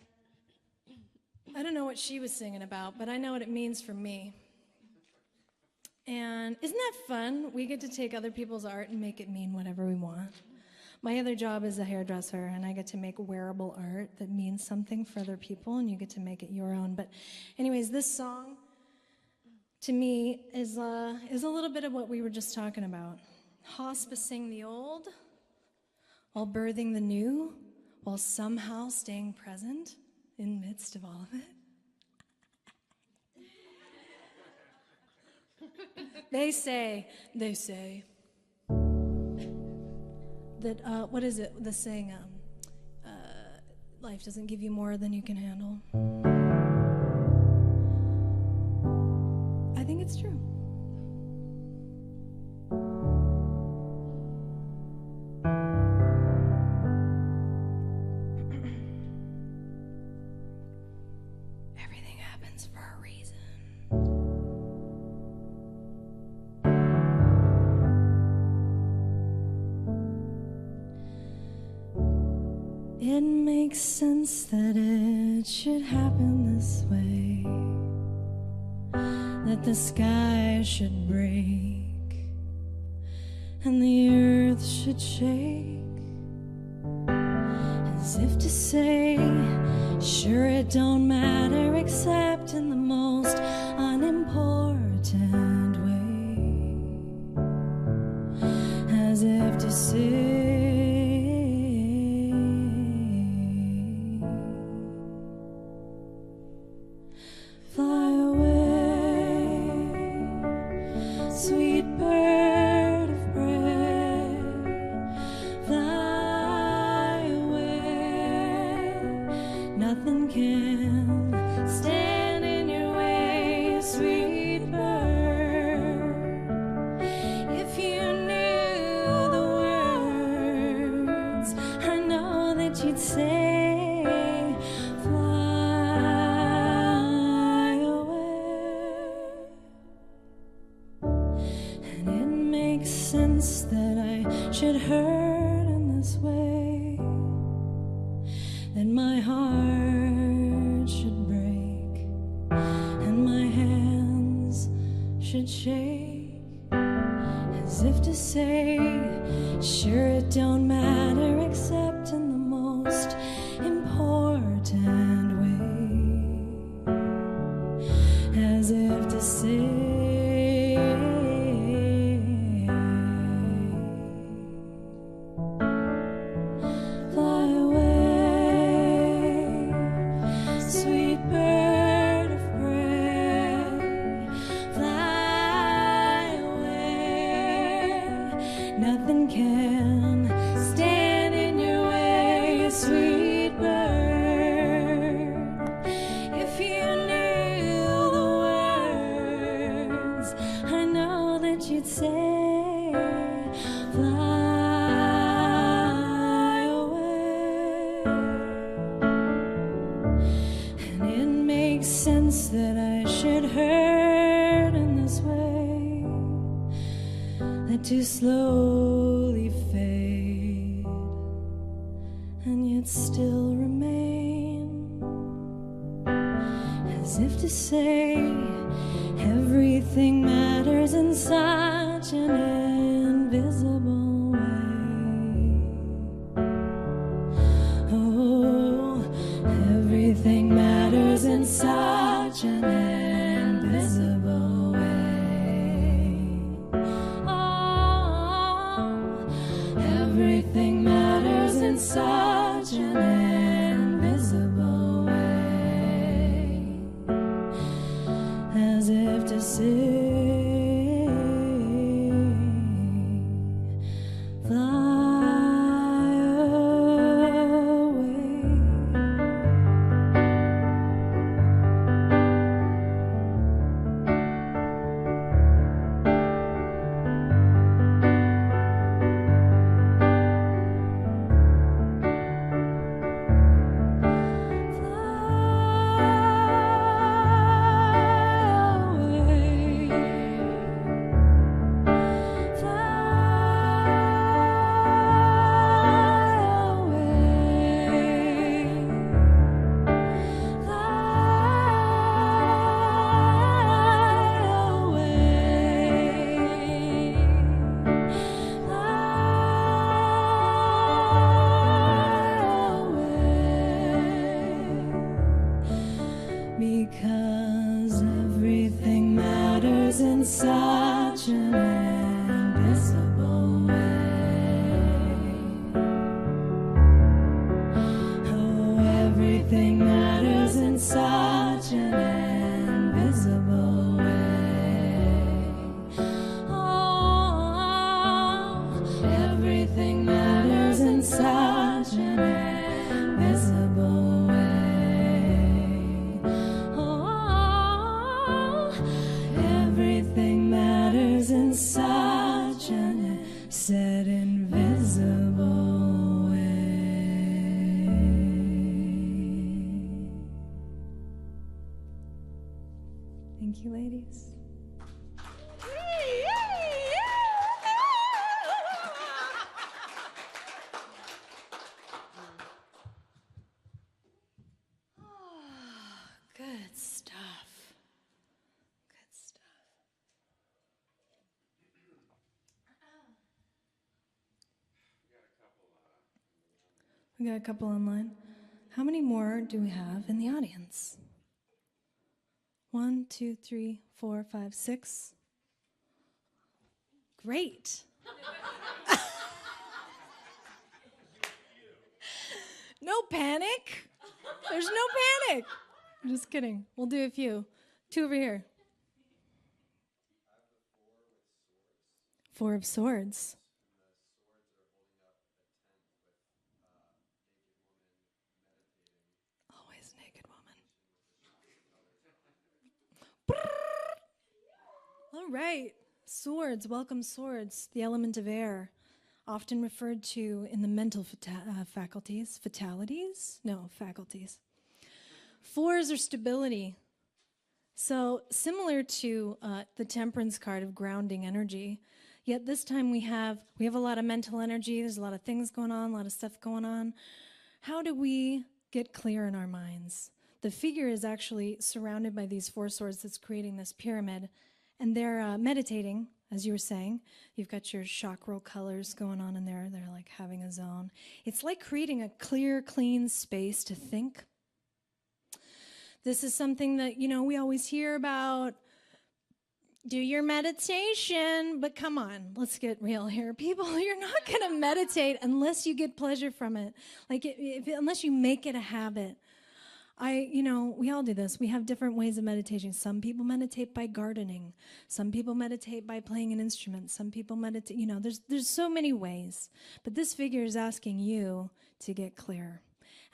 S2: I don't know what she was singing about, but I know what it means for me. And isn't that fun? We get to take other people's art and make it mean whatever we want. My other job is a hairdresser, and I get to make wearable art that means something for other people, and you get to make it your own. But anyways, this song, to me, is a little bit of what we were just talking about. Hospicing the old while birthing the new, while somehow staying present in the midst of all of it. They say that, what is it, the saying, life doesn't give you more than you can handle. I think it's true. Everything happens for a reason. It makes sense that it should happen this way, that the sky should break and the earth should shake, as if to say, sure it don't matter except in the most unimportant way, as if to say, fly away, sweet bird of prey, fly away, nothing can stand in your way, sweet bird. If you knew the words, I know that you'd say, that I should hurt in this way, that my heart should break and my hands should shake, as if to say, sure it don't matter except in the most important way, as if to say, nothing can stand in your way, sweet bird. If you knew the words, I know that you'd say, fly away. And it makes sense that I should hurt in this way, that to slowly fade and yet still remain, as if to say, everything matters in such an fly away. Because everything matters in such an invisible way. Oh, everything matters in such an invisible way. Oh, everything matters in such an invisible way. Everything matters in such an said invisible way. Thank you, ladies. Good stuff. Good stuff. We got a couple online. How many more do we have in the audience? 1, 2, 3, 4, 5, 6. Great. No panic. There's no panic. I'm just kidding. We'll do a few. 2 over here. 4 of swords. Always naked woman. All right. Swords. Welcome swords. The element of air. Often referred to in the mental faculties. Fatalities? No, faculties. 4s are stability. So similar to the temperance card of grounding energy, yet this time we have a lot of mental energy. There's a lot of things going on, a lot of stuff going on. How do we get clear in our minds? The figure is actually surrounded by these 4 swords that's creating this pyramid, and they're meditating, as you were saying. You've got your chakral colors going on in there. They're like having a zone. It's like creating a clear, clean space to think. This is something that, we always hear about. Do your meditation, but come on, let's get real here. People, you're not going to meditate unless you get pleasure from it. Unless you make it a habit. We all do this. We have different ways of meditation. Some people meditate by gardening. Some people meditate by playing an instrument. Some people meditate, there's so many ways. But this figure is asking you to get clear.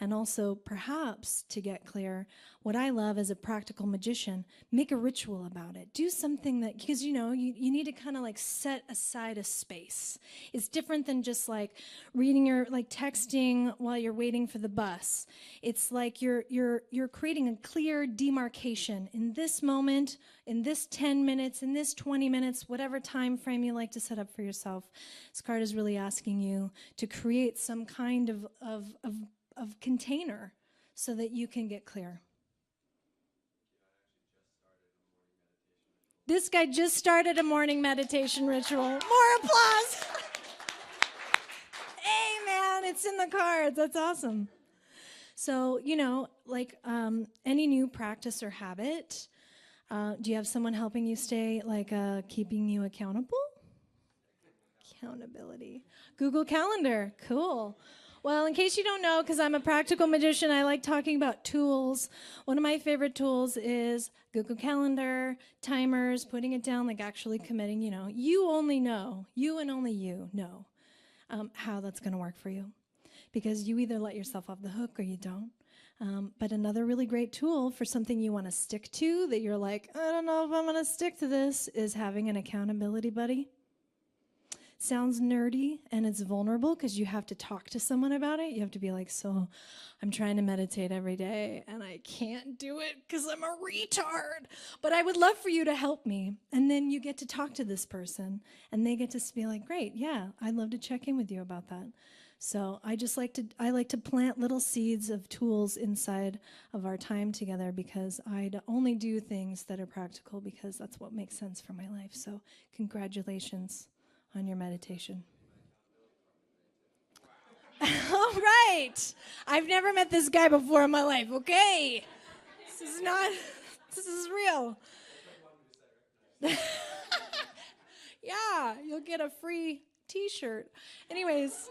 S2: And also, perhaps, to get clear, what I love as a practical magician, make a ritual about it. Do something that, because, you need to kind of set aside a space. It's different than just reading or texting while you're waiting for the bus. It's like you're creating a clear demarcation in this moment, in this 10 minutes, in this 20 minutes, whatever time frame you like to set up for yourself. This card is really asking you to create some kind of container so that you can get clear. This guy just started a morning meditation ritual. More applause. Hey, man, it's in the cards. That's awesome. So, any new practice or habit, do you have someone helping you stay, keeping you accountable? Accountability. Google Calendar. Cool. Well, in case you don't know, because I'm a practical magician, I like talking about tools. One of my favorite tools is Google Calendar, timers, putting it down, actually committing, you only know, you and only you know. how that's going to work for you. Because you either let yourself off the hook or you don't. But another really great tool for something you want to stick to that you're like, I don't know if I'm going to stick to this, is having an accountability buddy. Sounds nerdy and it's vulnerable because you have to talk to someone about it. You have to be like, so I'm trying to meditate every day and I can't do it because I'm a retard, but I would love for you to help me. And then you get to talk to this person and they get to be like, great, yeah, I'd love to check in with you about that. So I like to plant little seeds of tools inside of our time together because I'd only do things that are practical because that's what makes sense for my life. So congratulations on your meditation. All right. I've never met this guy before in my life, okay? This is real. Yeah, you'll get a free t-shirt. Anyways,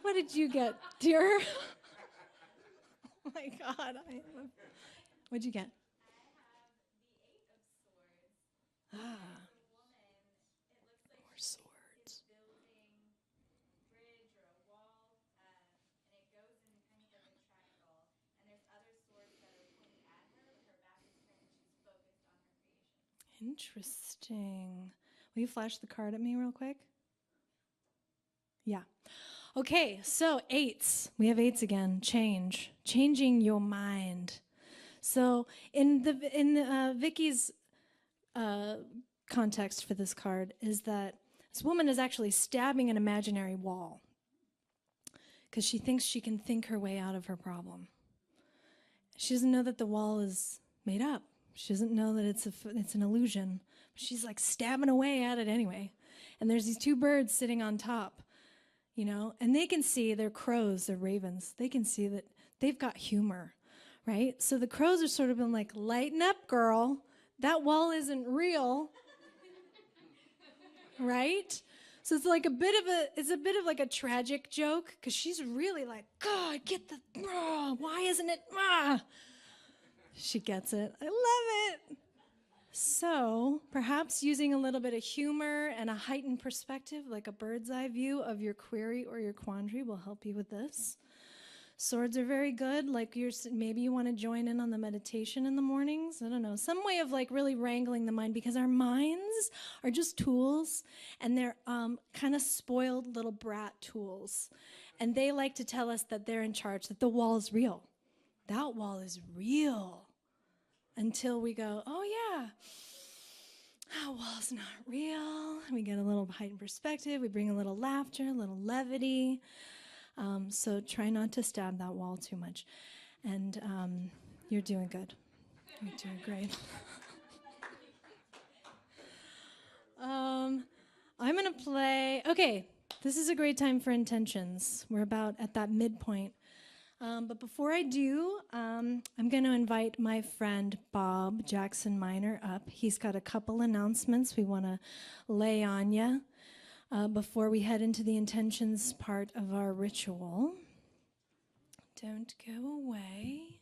S2: what did you get, dear? Oh my God. What'd you get? More swords. Interesting. Will you flash the card at me real quick? Yeah. Okay, so 8s. We have 8s again. Changing your mind. So in Vicky's context for this card is that this woman is actually stabbing an imaginary wall because she thinks she can think her way out of her problem. She doesn't know that the wall is made up. She doesn't know that it's an illusion. She's like stabbing away at it anyway. And there's these 2 birds sitting on top, you know, and they can see, they're crows, they're ravens. They can see that they've got humor, right? So the crows are sort of been like, lighten up, girl. That wall isn't real, right? So it's like a bit of like a tragic joke because she's really like, God, why isn't it? She gets it. I love it. So perhaps using a little bit of humor and a heightened perspective, like a bird's eye view of your query or your quandary, will help you with this. Swords are very good. Like maybe you want to join in on the meditation in the mornings. I don't know. Some way of like really wrangling the mind because our minds are just tools and they're kind of spoiled little brat tools. And they like to tell us that they're in charge, that the wall is real. That wall is real. Until we go, oh yeah, that wall's not real. We get a little heightened perspective. We bring a little laughter, a little levity. So try not to stab that wall too much. And you're doing good. You're doing great. I'm going to play. Okay, this is a great time for intentions. We're about at that midpoint. But before I do, I'm going to invite my friend Bob Jackson Minor up. He's got a couple announcements we want to lay on you before we head into the intentions part of our ritual. Don't go away.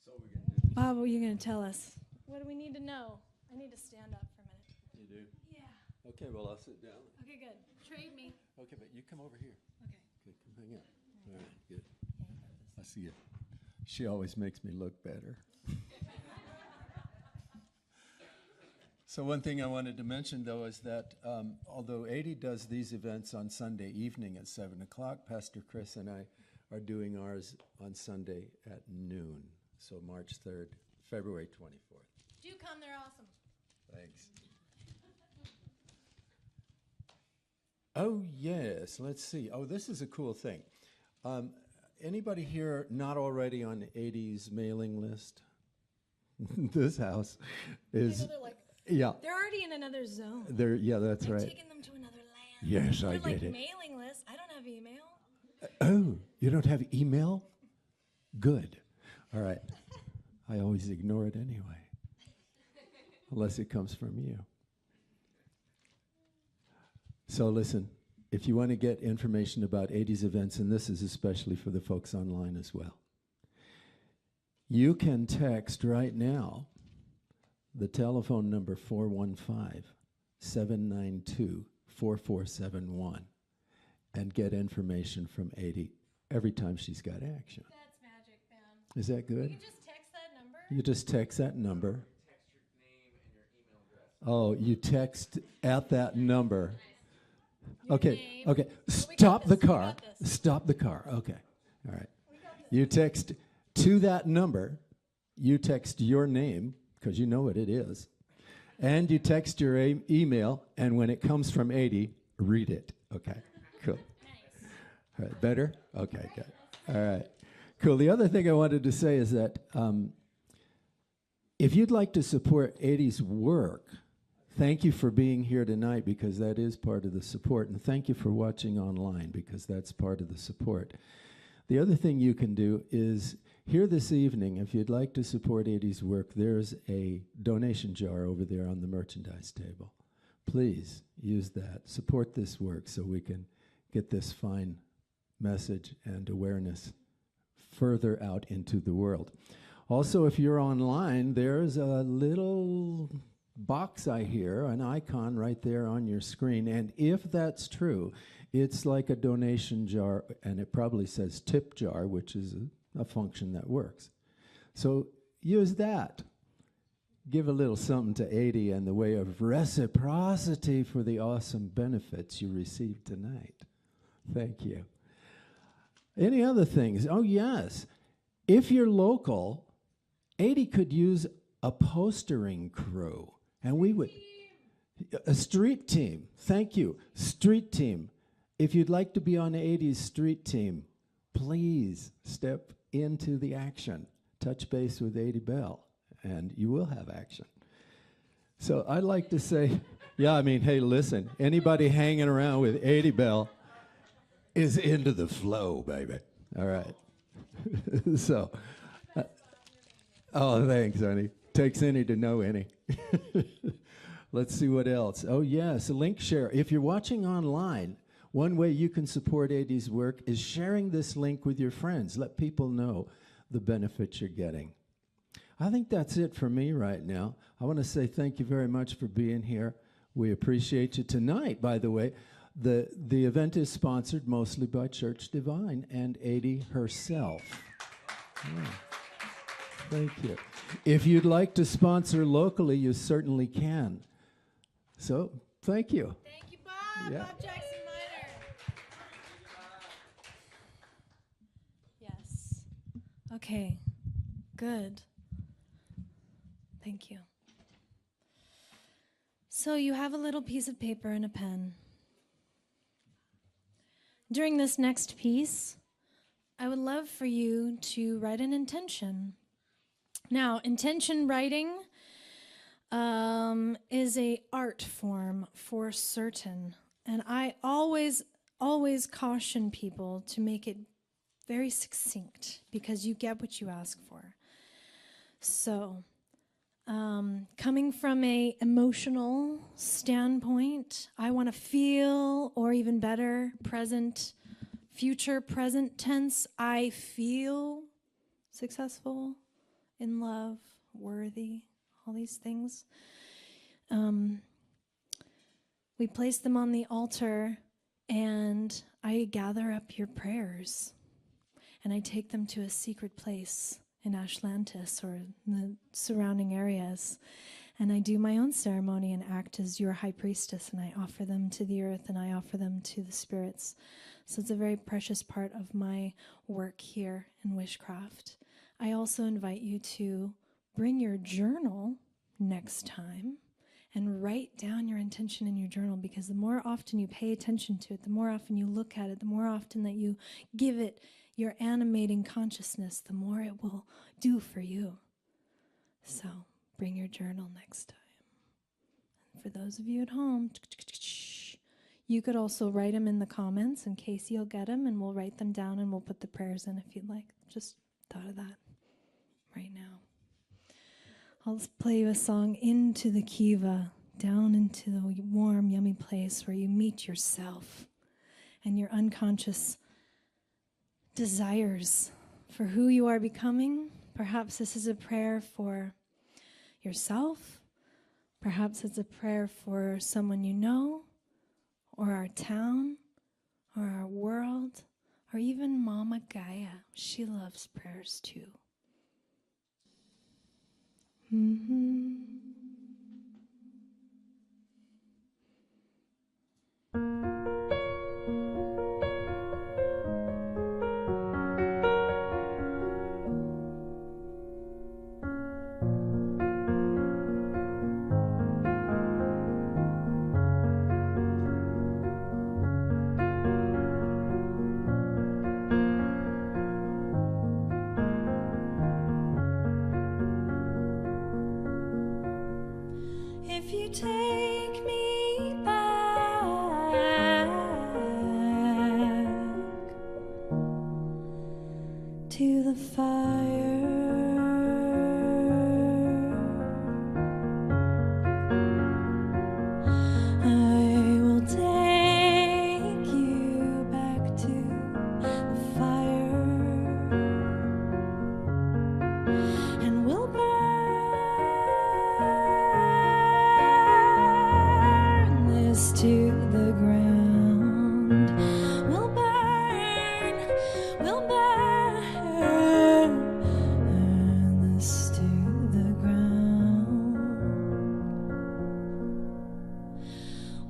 S1: So we're going to do
S2: Bob, what are you going to tell us? What do we need to know? I need to stand up for a minute.
S1: You do?
S2: Yeah.
S1: Okay, well, I'll sit down.
S2: Okay, good. Trade me.
S1: Okay, but you come over here.
S2: Okay.
S1: Okay, come hang out. All right, good. I see it. She always makes me look better. So one thing I wanted to mention, though, is that although Adey does these events on Sunday evening at 7 o'clock, Pastor Chris and I are doing ours on Sunday at noon. So March 3rd, February 24th.
S2: Do come, they're awesome.
S1: Thanks. Oh, yes, let's see. Oh, this is a cool thing. Anybody here not already on Adey's mailing list? This house is... Yeah.
S2: They're already in another zone.
S1: Yeah, that's
S2: I've
S1: right.
S2: taken them to another land.
S1: Yes, I
S2: They're like
S1: get it.
S2: mailing lists. I don't have email.
S1: Oh, you don't have email? Good. All right. I always ignore it anyway, unless it comes from you. So listen, if you want to get information about Adey's events, and this is especially for the folks online as well, you can text right now the telephone number 415-792-4471. and get information from Adey every time she's got action.
S2: That's magic, man.
S1: Is that good?
S2: You can just text that number.
S1: You just text that number.
S3: Text your name and your email address.
S1: Oh, you text at that number.
S2: Your
S1: Okay,
S2: name.
S1: okay.
S2: Oh, we got
S1: Stop the
S2: this, we
S1: car.
S2: got this.
S1: Stop the car. Okay. All right. You text to that number. You text your name, because you know what it is. And you text your email, and when it comes from Adey, read it. Okay, cool. All right, better? Okay, good. All right, cool. The other thing I wanted to say is that if you'd like to support Adey's work, thank you for being here tonight, because that is part of the support. And thank you for watching online, because that's part of the support. The other thing you can do is, here this evening, if you'd like to support Adey's work, there's a donation jar over there on the merchandise table. Please use that. Support this work so we can get this fine message and awareness further out into the world. Also, if you're online, there's a little box I hear, an icon right there on your screen. And if that's true, it's like a donation jar, and it probably says tip jar, which is a function that works. So use that. Give a little something to Adey in the way of reciprocity for the awesome benefits you received tonight. Thank you. Any other things? Oh, yes. If you're local, Adey could use a postering crew. And we would... A street team. Thank you. Street team. If you'd like to be on Adey's street team, please step into the action. Touch base with Adey Bell, and you will have action. So I'd like to say, yeah, I mean, hey, listen, anybody hanging around with Adey Bell is into the flow, baby. All right. So, oh, thanks, honey. Takes any to know any. Let's see what else. Oh, yes, a link share. If you're watching online, one way you can support Adey's work is sharing this link with your friends. Let people know the benefits you're getting. I think that's it for me right now. I want to say thank you very much for being here. We appreciate you tonight, by the way. The event is sponsored mostly by Church Divine and Adey herself. Yeah. Thank you. If you'd like to sponsor locally, you certainly can. So, thank you.
S2: Thank you, Bob.
S1: Yeah.
S2: Bob Jackson Minor. Yes. Okay. Good. Thank you. So you have a little piece of paper and a pen. During this next piece, I would love for you to write an intention. Now, intention writing is a art form for certain, and I always caution people to make it very succinct, because you get what you ask for. So, coming from a emotional standpoint, I want to feel, or even better, future present tense, I feel successful, in love, worthy, all these things. We place them on the altar, and I gather up your prayers, and I take them to a secret place in Ashlantis or in the surrounding areas, and I do my own ceremony and act as your high priestess, and I offer them to the earth, and I offer them to the spirits. So it's a very precious part of my work here in Wishcraft. I also invite you to bring your journal next time and write down your intention in your journal, because the more often you pay attention to it, the more often you look at it, the more often that you give it your animating consciousness, the more it will do for you. So bring your journal next time. And for those of you at home, you could also write them in the comments, and Casey will get them, and we'll write them down, and we'll put the prayers in if you'd like. Just thought of that right now. I'll play you a song, Into the Kiva, down into the warm, yummy place where you meet yourself and your unconscious desires for who you are becoming. Perhaps this is a prayer for yourself. Perhaps it's a prayer for someone you know, or our town, or our world, or even Mama Gaia. She loves prayers too. If you take me back to the fire, I will take you back to the fire, and we'll burn this to the ground. We'll burn this to the ground.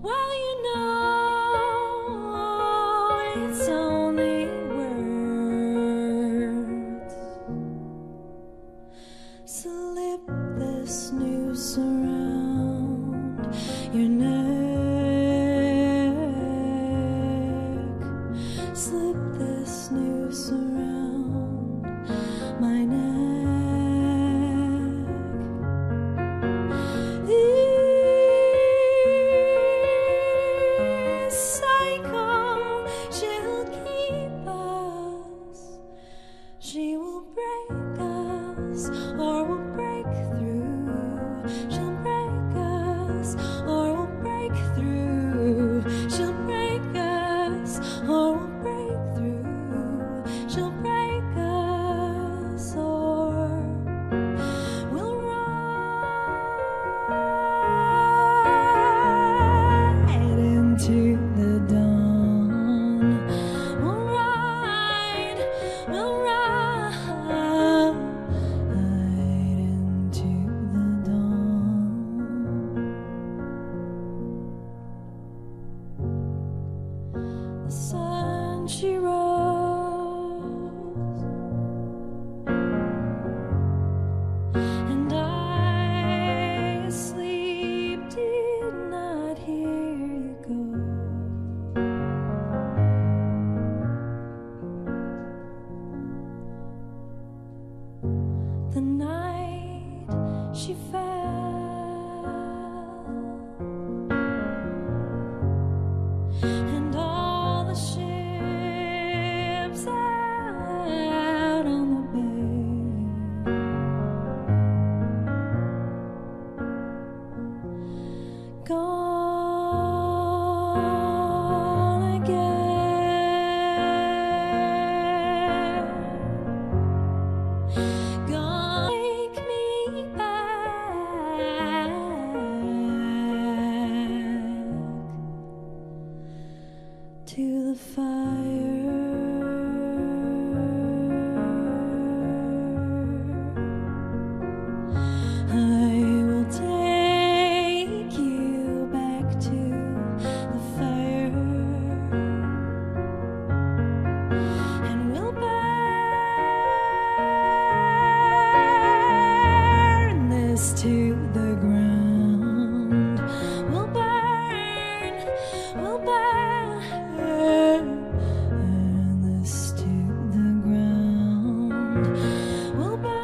S2: Well, you know it's only words. Slip this noose around your neck. Slip this noose around my neck. This cycle, she'll keep us. She will break us, or we'll break through. She'll break us, or we'll break through. She'll break us, or we'll break through. She'll break us, or we'll ride into the dawn. We'll ride into the dawn. The sun, she rose, and I, asleep, did not hear you go. The night she fell, and all the ships out on the bay gone again. Gonna take me back to the fire. I will take you back to the fire, and we'll burn this to the ground. We'll burn this to the ground. We'll burn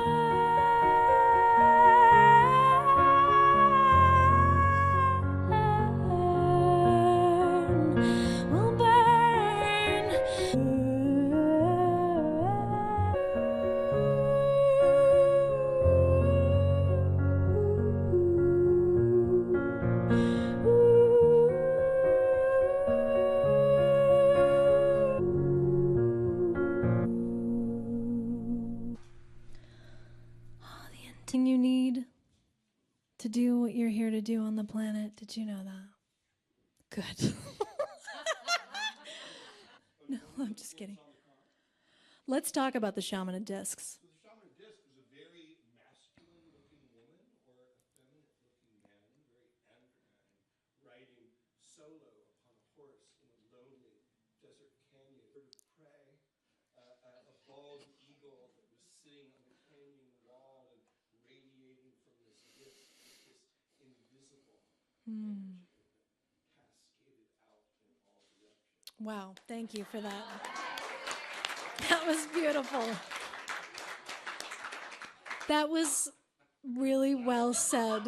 S2: thing you need to do what you're here to do on the planet. Did you know that? Good. I'm just kidding. Let's talk about the shaman of discs.
S5: So the shaman of disc was a very masculine-looking woman or effeminate-looking man, very androgyne, riding solo upon a horse in a lonely desert canyon. Bird of prey, a bald eagle that was sitting on the canyon wall and radiating from this disc with this invisible energy that cascaded out in all directions.
S2: Wow, thank you for that. That was beautiful. That was really well said.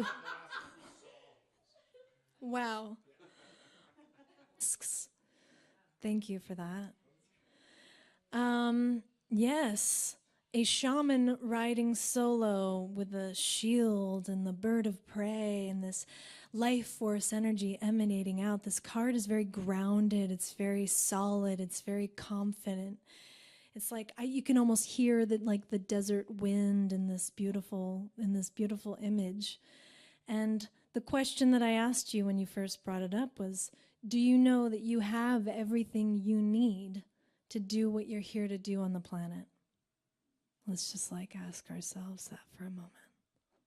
S2: Wow. Thank you for that. Yes, a shaman riding solo with a shield and the bird of prey and this life force energy emanating out. This card is very grounded. It's very solid. It's very confident. It's like you can almost hear the desert wind in this beautiful image. And the question that I asked you when you first brought it up was, do you know that you have everything you need to do what you're here to do on the planet? Let's just ask ourselves that for a moment.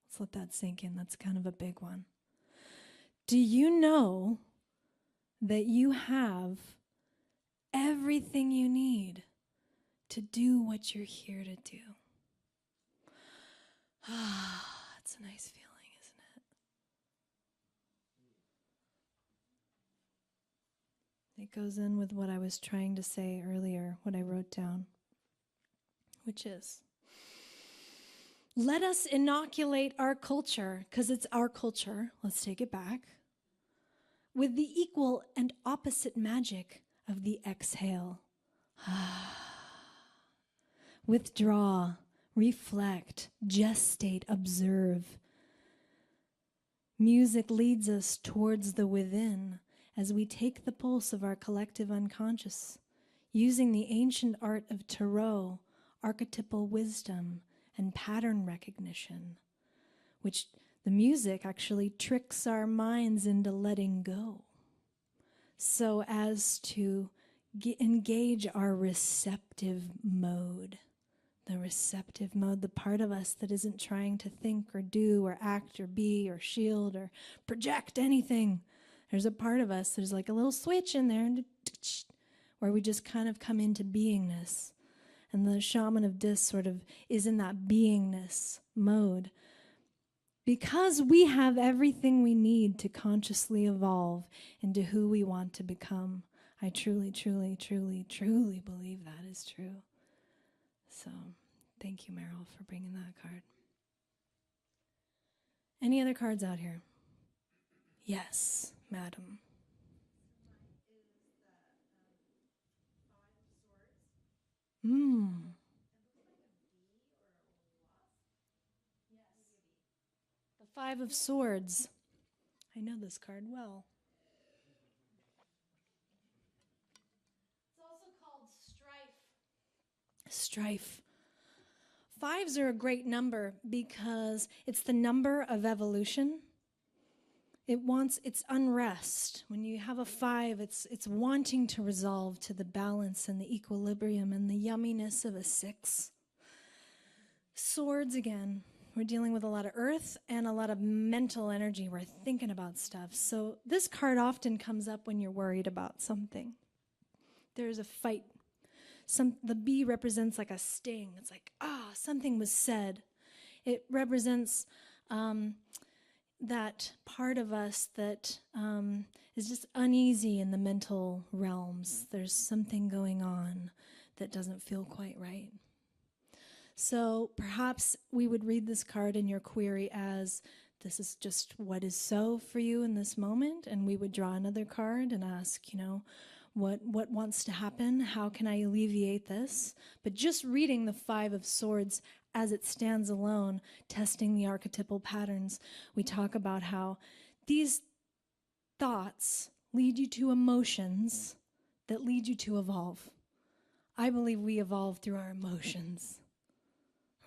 S2: Let's let that sink in. That's kind of a big one. Do you know that you have everything you need to do what you're here to do? It's a nice feeling, isn't it? It goes in with what I was trying to say earlier, what I wrote down, which is, let us inoculate our culture, because it's our culture, let's take it back, with the equal and opposite magic of the exhale. Withdraw, reflect, gestate, observe. Music leads us towards the within as we take the pulse of our collective unconscious, using the ancient art of tarot, archetypal wisdom, and pattern recognition, which the music actually tricks our minds into letting go, so as to engage our receptive mode. The receptive mode, the part of us that isn't trying to think or do or act or be or shield or project anything. There's a part of us, there's like a little switch in there where we just kind of come into beingness. And the shaman of disc sort of is in that beingness mode. Because we have everything we need to consciously evolve into who we want to become. I truly, truly, truly, truly believe that is true. So, thank you, Meryl, for bringing that card. Any other cards out here? Yes, madam. The Five of Swords. I know this card well. It's also called strife. Strife. Fives are a great number because it's the number of evolution. It's unrest. When you have a 5, it's wanting to resolve to the balance and the equilibrium and the yumminess of a 6. Swords, again, we're dealing with a lot of earth and a lot of mental energy. We're thinking about stuff. So this card often comes up when you're worried about something. There's a fight. The bee represents like a sting. It's like, something was said. It represents that part of us that is just uneasy in the mental realms. There's something going on that doesn't feel quite right. So perhaps we would read this card in your query as, this is just what is so for you in this moment, and we would draw another card and ask, what wants to happen? How can I alleviate this? But just reading the 5 of Swords as it stands alone, testing the archetypal patterns, we talk about how these thoughts lead you to emotions that lead you to evolve. I believe we evolve through our emotions,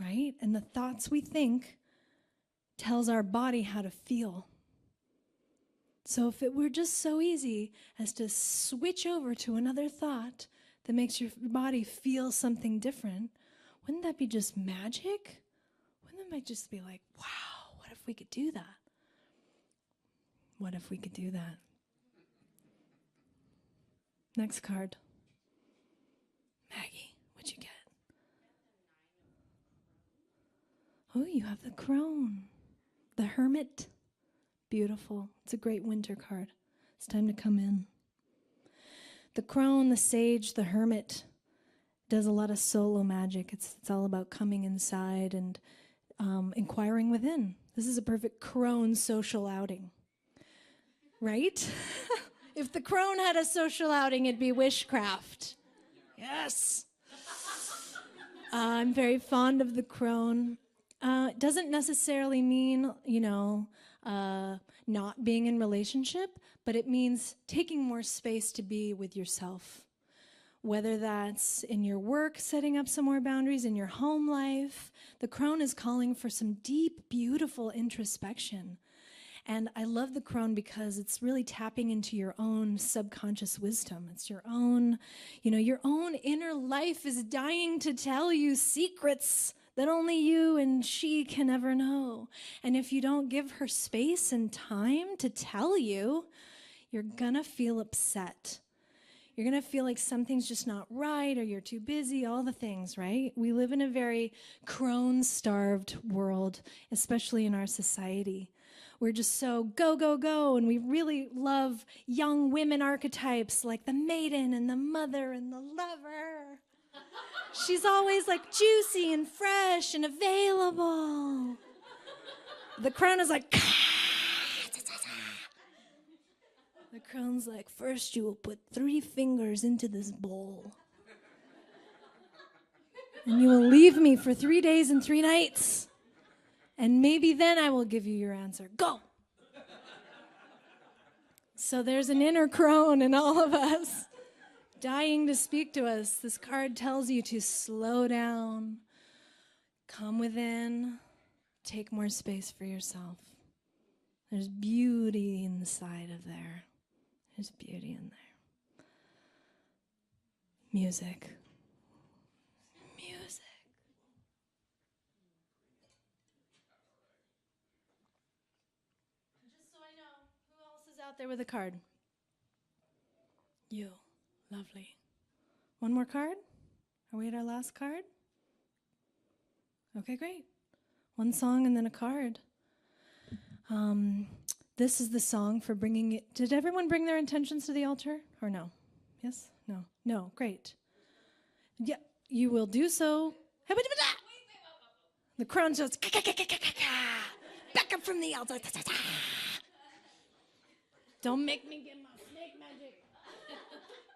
S2: right? And the thoughts we think tells our body how to feel. So if it were just so easy as to switch over to another thought that makes your body feel something different, wouldn't that be just magic? Wouldn't that just be like, wow, what if we could do that? What if we could do that? Next card. Maggie, what'd you get? Oh, you have the crone. The hermit. Beautiful. It's a great winter card. It's time to come in. The crone, the sage, the hermit does a lot of solo magic. It's all about coming inside and inquiring within. This is a perfect crone social outing. Right? If the crone had a social outing, it'd be witchcraft. Yes. I'm very fond of the crone. It doesn't necessarily mean, not being in relationship, but it means taking more space to be with yourself. Whether that's in your work, setting up some more boundaries, in your home life, the crone is calling for some deep, beautiful introspection. And I love the crone because it's really tapping into your own subconscious wisdom. It's your own inner life is dying to tell you secrets that only you and she can ever know. And if you don't give her space and time to tell you, you're gonna feel upset. You're gonna feel like something's just not right, or you're too busy, all the things, right? We live in a very crone-starved world, especially in our society. We're just so go, go, go, and we really love young women archetypes like the maiden and the mother and the lover. She's always like juicy and fresh and available. The crone is like, the crone's like, first you will put 3 fingers into this bowl. And you will leave me for 3 days and 3 nights. And maybe then I will give you your answer. Go! So there's an inner crone in all of us, dying to speak to us. This card tells you to slow down, come within, take more space for yourself. There's beauty inside of there. There's beauty in there. Music. Music. Just so I know, who else is out there with a card? You. Lovely. One more card? Are we at our last card? Okay, great. One song and then a card. This is the song for bringing it. Did everyone bring their intentions to the altar or no? Yes? No? No, great. Yeah, you will do so. The crone goes, back up from the altar. Don't make me get my snake magic.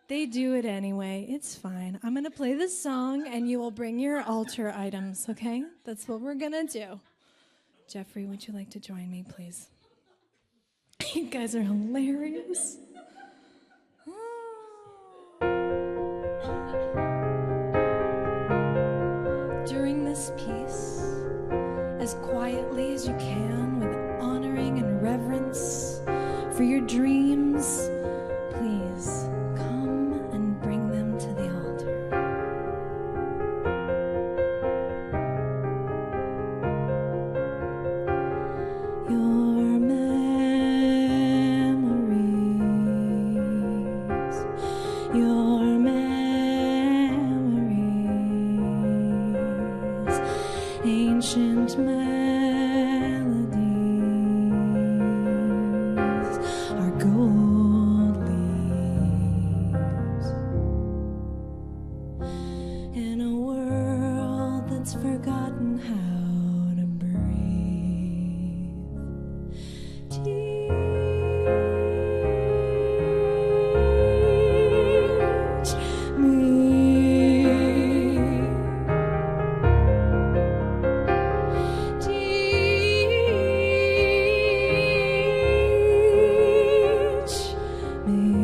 S2: They do it anyway. It's fine. I'm going to play this song, and you will bring your altar items, okay? That's what we're going to do. Jeffrey, would you like to join me, please? You guys are hilarious. During this piece, as quietly as you can, with honoring and reverence for your dreams, please come and bring them to the altar. Your memories, your memories, ancient melodies are gold leaves in a world that's forgotten how to breathe. Teach me. Teach me.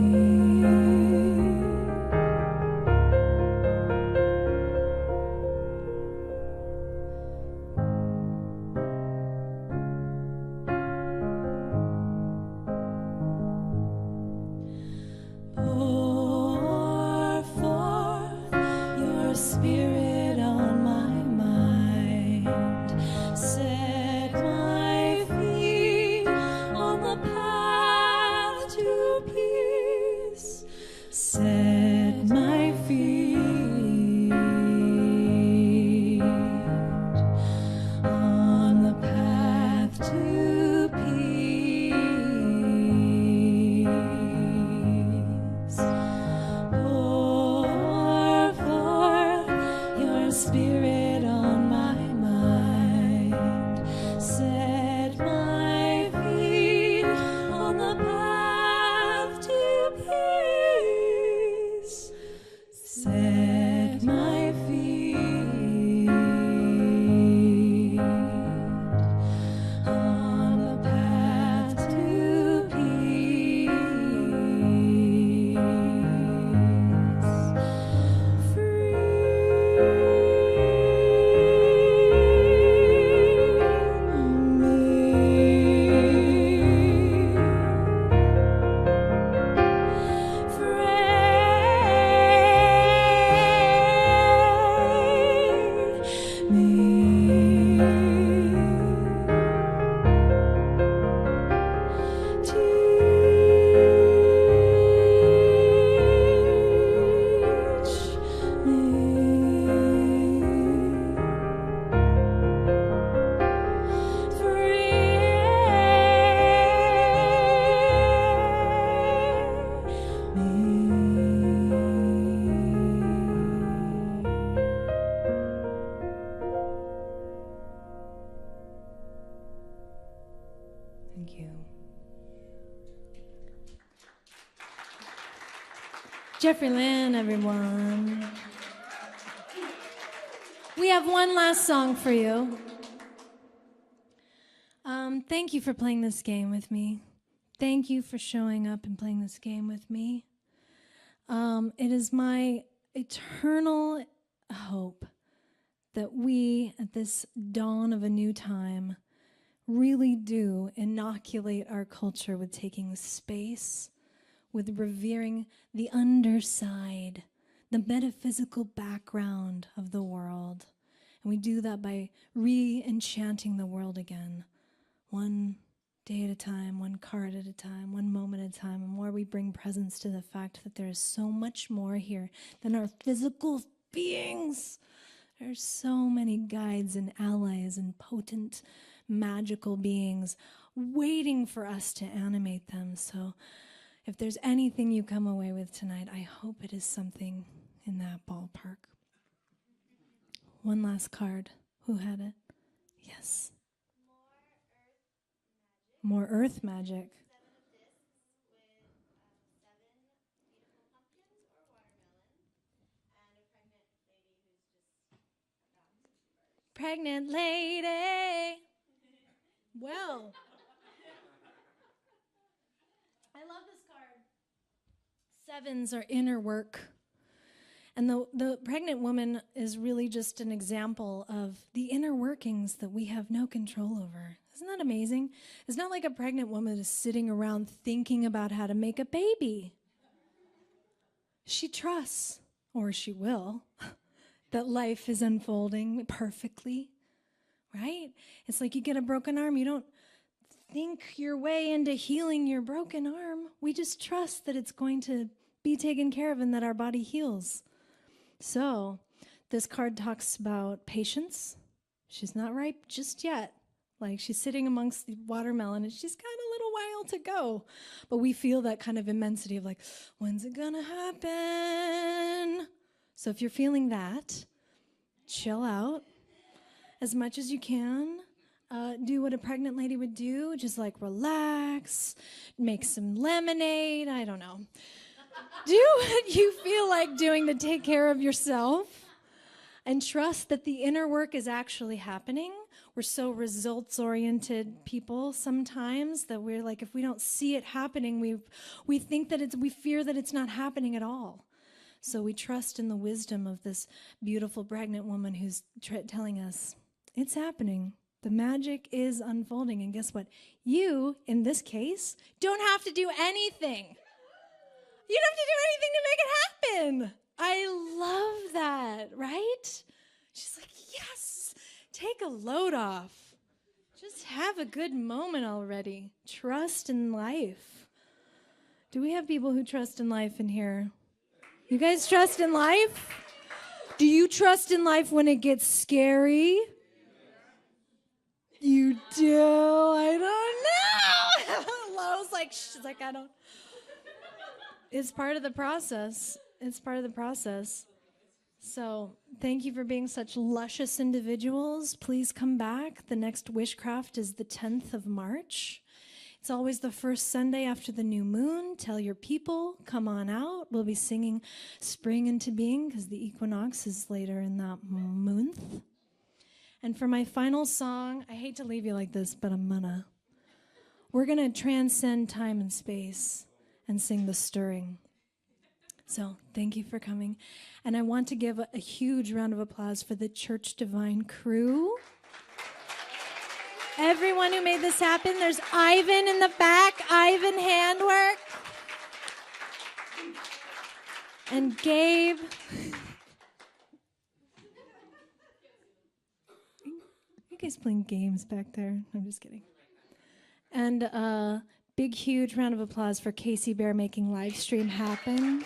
S2: Jeffrey Lynn, everyone. We have one last song for you. Thank you for playing this game with me. Thank you for showing up and playing this game with me. It is my eternal hope that we, at this dawn of a new time, really do inoculate our culture with taking space, with revering the underside, the metaphysical background of the world. And we do that by re-enchanting the world again, one day at a time, one card at a time, one moment at a time, and more we bring presence to the fact that there is so much more here than our physical beings. There are so many guides and allies and potent magical beings waiting for us to animate them. So if there's anything you come away with tonight, I hope it is something in that ballpark. One last card. Who had it? Yes. More earth magic.
S6: 7 of discs with 7 beautiful pumpkins or watermelon, and a pregnant lady who's just
S2: Pregnant lady. Well, I love this card. Sevens are inner work. And the pregnant woman is really just an example of the inner workings that we have no control over. Isn't that amazing? It's not like a pregnant woman is sitting around thinking about how to make a baby. She trusts, or she will, that life is unfolding perfectly, right? It's like you get a broken arm. You don't think your way into healing your broken arm. We just trust that it's going to be taken care of and that our body heals. So this card talks about patience. She's not ripe just yet. Like she's sitting amongst the watermelon and she's got a little while to go. But we feel that kind of immensity of like, when's it gonna happen? So if you're feeling that, chill out as much as you can. Do what a pregnant lady would do, just like relax, make some lemonade, I don't know. Do what you feel like doing to take care of yourself and trust that the inner work is actually happening. We're so results-oriented people sometimes that we're like, if we don't see it happening, we think that we fear that it's not happening at all. So we trust in the wisdom of this beautiful pregnant woman who's telling us, it's happening. The magic is unfolding. And guess what? You, in this case, don't have to do anything. You don't have to do anything to make it happen. I love that, right? She's like, yes, take a load off. Just have a good moment already. Trust in life. Do we have people who trust in life in here? You guys trust in life? Do you trust in life when it gets scary? You do? I don't know. Lo's like, she's like, I don't. It's part of the process. It's part of the process. So thank you for being such luscious individuals. Please come back. The next Wishcraft is the 10th of March. It's always the first Sunday after the new moon. Tell your people, come on out. We'll be singing Spring into Being because the equinox is later in that month. And for my final song, I hate to leave you like this, but we're gonna transcend time and space and sing The Stirring. So thank you for coming. And I want to give a huge round of applause for the Church Divine crew. Everyone who made this happen. There's Ivan in the back, Ivan handwork. And Gabe. You guys playing games back there? I'm just kidding. And big, huge round of applause for Casey Bear making Livestream happen.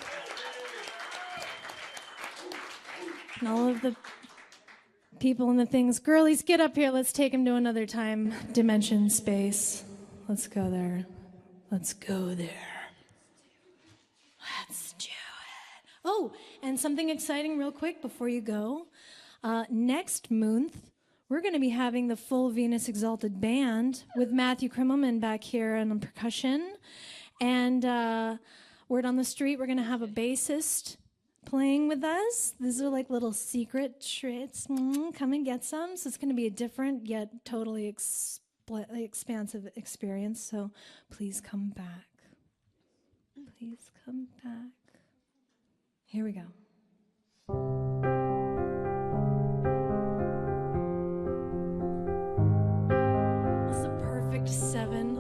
S2: And all of the people and the things. Girlies, get up here. Let's take them to another time, dimension, space. Let's go there. Let's go there. Let's do it. Oh, and something exciting real quick before you go. Next month, we're going to be having the full Venus Exalted band with Matthew Krimmelman back here on percussion. And Word on the street, we're going to have a bassist playing with us. These are like little secret tricks. Come and get some. So it's going to be a different yet totally expansive experience. So please come back. Please come back. Here we go. This is a perfect 7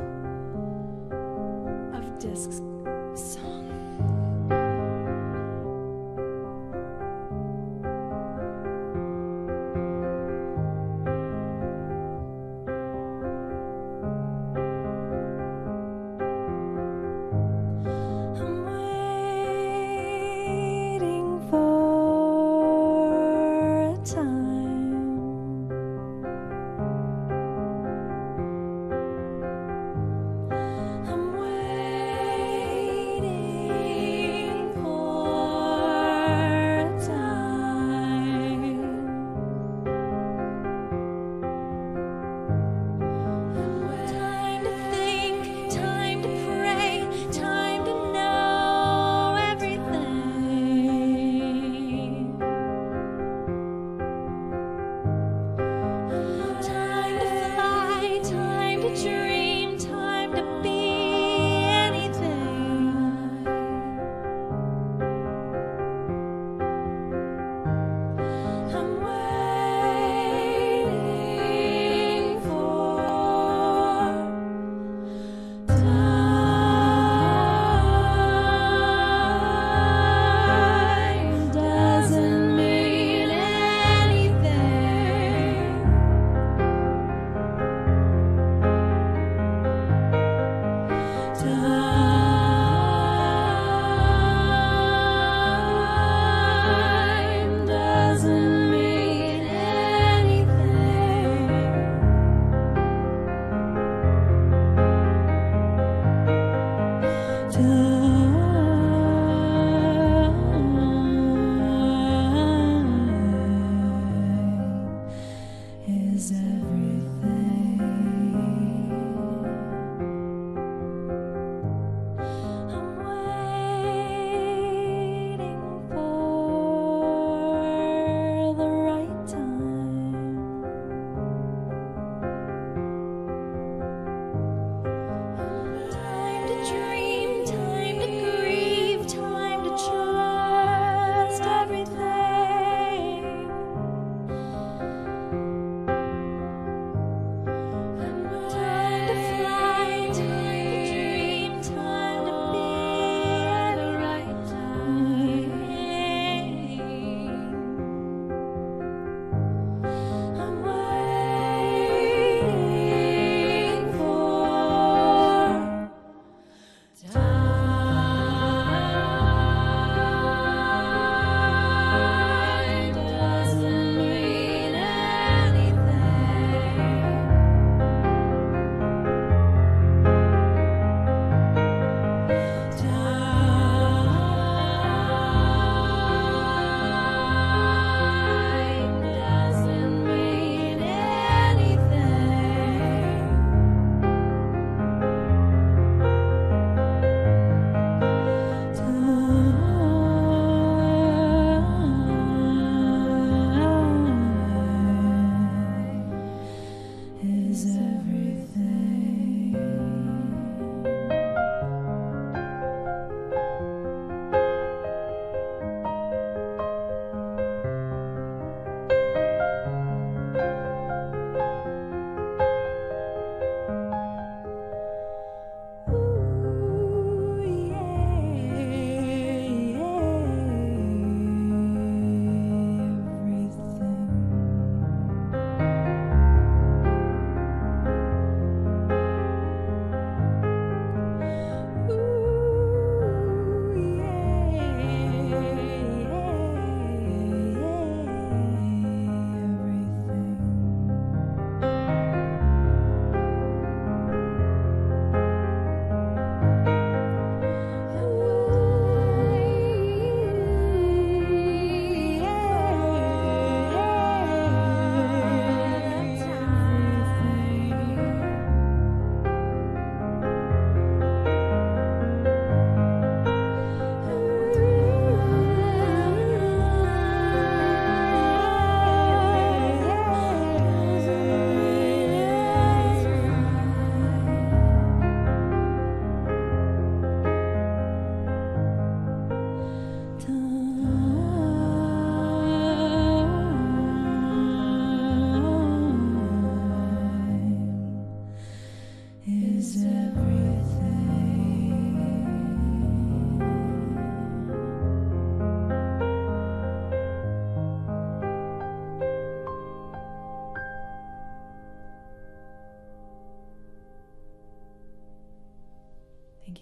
S2: of discs song. I'm waiting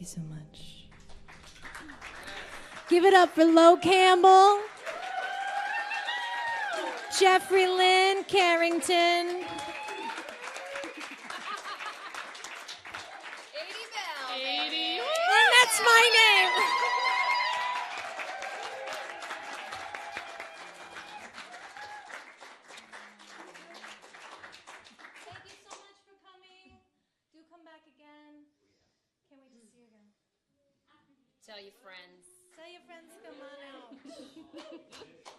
S2: you so much. Give it up for Lo Campbell, Jeffrey Lynn Carrington, and that's my name. Thank you so much for coming. Do come back again. Can't wait to see you again.
S7: Tell your friends.
S2: Tell your friends to come on out.